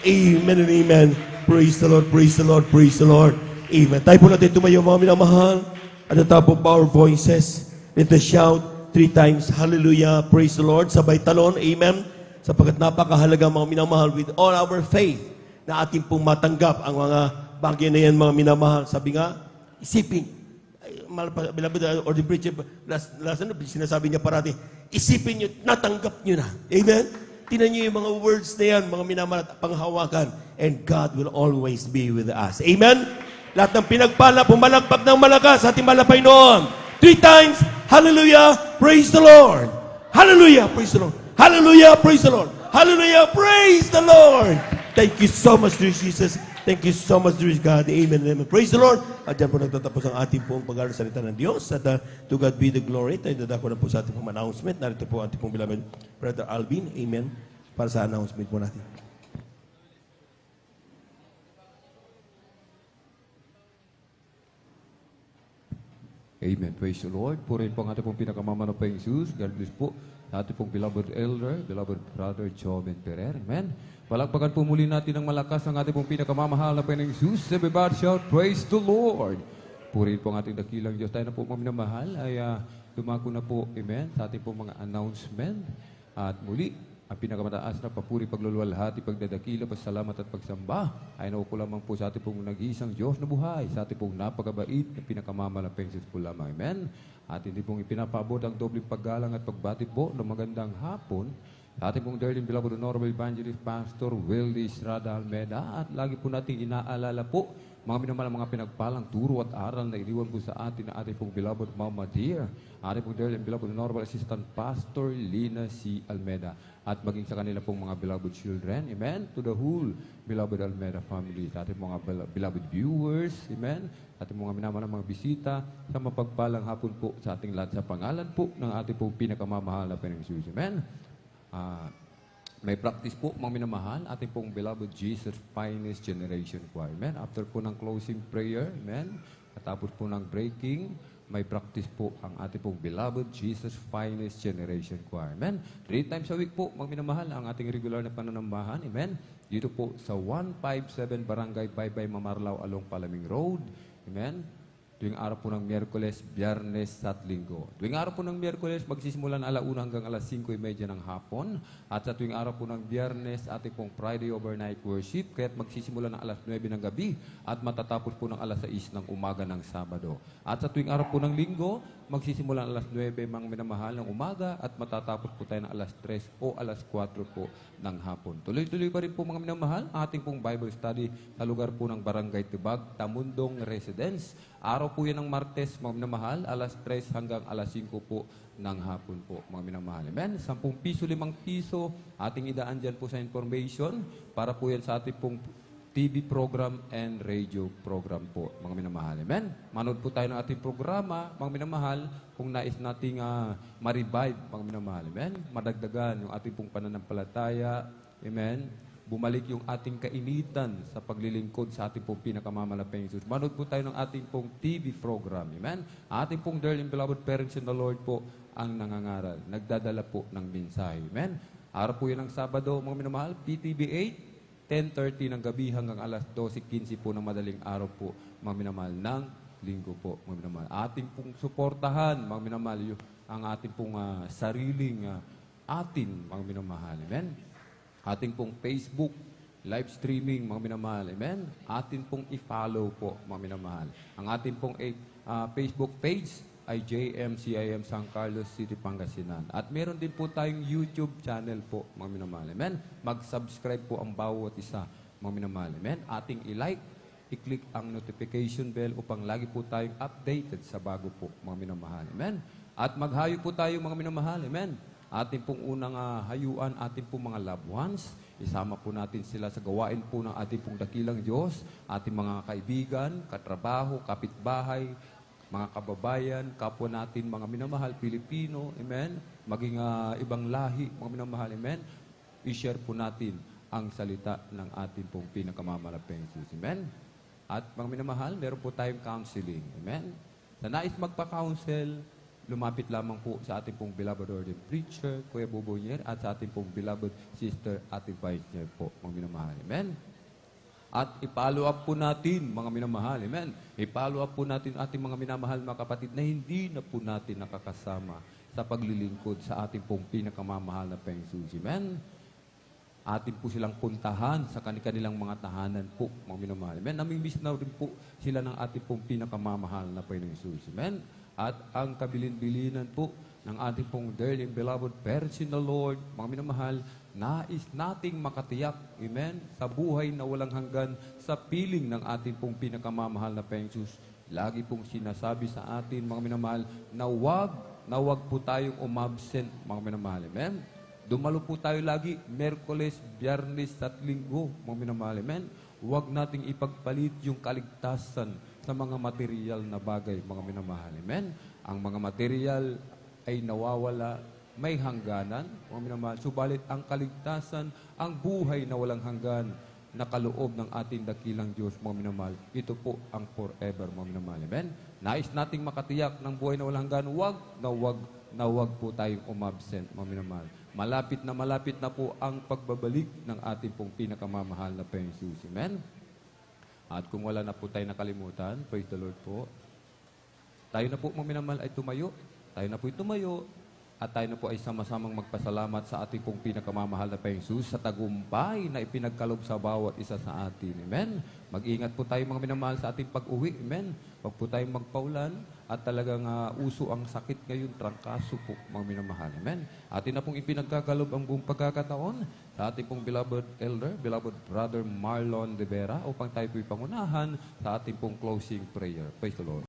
Amen and amen. Praise the Lord, praise the Lord, praise the Lord. Amen. Tayo po natin tumayo mga minamahal. At the top of our voices, let us shout 3 times, hallelujah, praise the Lord. Sabay talon, amen. Sapagkat napakahalaga mga minamahal with all our faith na ating pong matanggap ang mga bagay na yan mga minamahal. Sabi nga, isipin. Beloved, or the preacher, last sinasabi niya parati, isipin nyo, natanggap nyo na. Amen? Tinan nyo yung mga words na yan, mga minamahal at panghawakan. And God will always be with us. Amen? Lahat ng pinagpala, pumalagpag ng malakas, ating malapay noon. 3 times, hallelujah, praise the Lord. Hallelujah, praise the Lord. Hallelujah, praise the Lord. Hallelujah, praise the Lord. Thank you so much, dear Jesus. Thank you so much, dear God. Amen and amen. Praise the Lord. At dyan po nagtatapos ang ating pong pag-aaral sa salita ng Diyos. At to God be the glory. Tayo dadako na po sa ating pong announcement. Narito po ating pong beloved Brother Alvin. Amen. Para sa announcement po natin. Amen. Praise the Lord. Purihin po ang ating pong pinakamamanapay Jesus. God bless po sa ating pong beloved elder, beloved brother Joven Ferrer. Amen. Palakpakan po muli natin ng malakas ang ating pong pinakamamahal na Panginoong Jesus. Everybody shout, praise the Lord. Purihin po ang ating dakilang Diyos. Tayo na po mga minamahal ay dumako na po, amen, sa ating pong mga announcement. At muli, ang pinakamataas na papuri, pagluluwalhati, pagdadakila, pasalamat at pagsamba ay nauko lamang po sa ating pong nag-iisang Diyos na buhay, sa ating pong napakabait na pinakamamalapeng Diyos po lamang. Amen. At hindi pong ipinapaabot ang dobleng paggalang at pagbati po ng magandang hapon sa ating pong dearly beloved Honorable Evangelist Pastor Willie Estrada Almeida. At lagi po nating inaalala po mga minamahal mga pinagpalang turo at aral na iniwan po sa atin na ating pong beloved Mama Dear, ating pong dearly beloved Honorable Assistant Pastor Lina C. Almeida, at maging sa kanila pong mga beloved children, amen, to the whole beloved Almeida family, sa ating mga beloved viewers, amen, ating mga minamahal mga bisita, sa mapagpalang hapon po sa ating lahat sa pangalan po ng ating pong pinakamamahal na Panginoong Jesus, amen. May practice po, mga minamahal, ating pong beloved Jesus Finest Generation Choir. Amen. After po ng closing prayer, amen, at tapos po ng breaking, may practice po ang ating pong beloved Jesus Finest Generation Choir. Amen. 3 times a week po, mga minamahal, ang ating regular na pananambahan. Amen. Dito po sa 157 Barangay Baybay, Mamarlao, Along Palaming Road. Amen. Tuwing araw po ng Miyerkules, Biyernes at Linggo. Tuwing araw po ng Miyerkules, magsisimula na 1:00 hanggang 5:30 ng hapon. At sa tuwing araw po ng Biyernes, ating pong Friday overnight worship. Kaya't magsisimula ng 9:00 ng gabi at matatapos po ng 6:00 ng umaga ng Sabado. At sa tuwing araw po ng Linggo, magsisimula ng 9:00 mga minamahal ng umaga at matatapos po tayo ng 3:00 o 4:00 po ng hapon. Tuloy-tuloy pa rin po mga minamahal ang ating pong Bible study sa lugar po ng Barangay Tibag, Tamundong Residence. Araw po yan ng Martes, mga minamahal, 3:00 hanggang 5:00 po ng hapon po, mga minamahal. Amen? 10 piso, 5 piso, ating idaan dyan po sa information para po yan sa ating pong TV program and radio program po, mga minamahal. Amen? Manood po tayo ng ating programa, mga minamahal, kung nais nating ma-revive, mga minamahal. Amen? Madagdagan yung ating pong pananampalataya. Amen? Bumalik yung ating kainitan sa paglilingkod sa ating pong pinakamamalaping Jesus. Manood po tayo ng ating pong TV program. Amen? Ating pong dearly and beloved parents in the Lord po ang nangangaral. Nagdadala po ng mensahe. Amen? Araw po yan ng Sabado, mga minamahal, PTV 8, 10:30 ng gabi hanggang 12:15 po ng madaling araw po, mga minamahal, ng Linggo po, mga minamahal. Ating pong suportahan, mga minamahal, ang ating pong sariling atin, mga minamahal. Amen? Ating pong Facebook, live streaming, mga minamahal. Amen? Atin pong i-follow po, mga minamahal. Ang ating pong Facebook page ay JMCIM San Carlos City, Pangasinan. At meron din po tayong YouTube channel po, mga minamahal. Amen? Mag-subscribe po ang bawat isa, mga minamahal. Amen? Ating i-like, i-click ang notification bell upang lagi po tayong updated sa bago po, mga minamahal. Amen? At maghayo po tayo, mga minamahal. Amen? Ating pong unang hayuan, ating pong mga loved ones. Isama po natin sila sa gawain po ng ating pong dakilang Diyos, ating mga kaibigan, katrabaho, kapitbahay, mga kababayan, kapwa natin, mga minamahal Pilipino, amen? Maging ibang lahi, mga minamahal, amen? I-share po natin ang salita ng ating pong pinakamamalaping Jesus, amen? At mga minamahal, meron po tayong counseling, amen? Sa nais magpa-counsel, lumapit lamang po sa ating pong beloved ordained preacher, Kuya Bobonyer, at sa ating pong beloved sister, Ate Vice po, mga minamahal. Amen? At i-follow up po natin, mga minamahal. Amen? I-follow up po natin ating mga minamahal, mga kapatid, na hindi na po natin nakakasama sa paglilingkod sa ating pong pinakamamahal na Panginoon. Amen? Atin po silang puntahan sa kanilang mga tahanan po, mga minamahal. Amen? Namimiss na rin po sila ng ating pong pinakamamahal na Panginoon Jesus. Amen? At ang kabilin-bilinan po ng ating pong dearly and beloved parents in the Lord, mga minamahal, nais nating makatiyak, amen, sa buhay na walang hanggan, sa piling ng ating pong pinakamamahal na Panginoon. Lagi pong sinasabi sa atin, mga minamahal, na wag po tayong umabsent, mga minamahal, amen. Dumalo po tayo lagi, Miyerkules, Biyernes at Linggo, mga minamahal, amen. Huwag nating ipagpalit yung kaligtasan sa mga material na bagay, mga minamahal. Amen? Ang mga material ay nawawala, may hangganan, mga minamahal. Subalit ang kaligtasan, ang buhay na walang hanggan, na kaloob ng ating dakilang Diyos, mga minamahal. Ito po ang forever, mga minamahal. Amen? Nais nating makatiyak ng buhay na walang hanggan, wag po tayong umabsent, mga minamahal. Malapit na po ang pagbabalik ng ating pong pinakamamahal na Panginoon Jesus. Amen? At kung wala na po tayo nakalimutan, praise the Lord po. Tayo na po, mga minamahal, ay tumayo. Tayo na po ay tumayo. At tayo na po ay sama-samang magpasalamat sa ating pong pinakamamahal na Panginoon Jesus sa tagumpay na ipinagkalob sa bawat isa sa atin. Amen? Mag-ingat po tayo, mga minamahal, sa ating pag-uwi. Amen? Huwag po tayong magpaulan at talagang uso ang sakit ngayon, trangkaso po, mga minamahal. Amen? Atin na pong ipinagkakalob ang buong pagkakataon sa ating pong beloved elder, beloved brother Marlon de Vera, upang tayo po'y pangunahan sa ating pong closing prayer. Praise the Lord.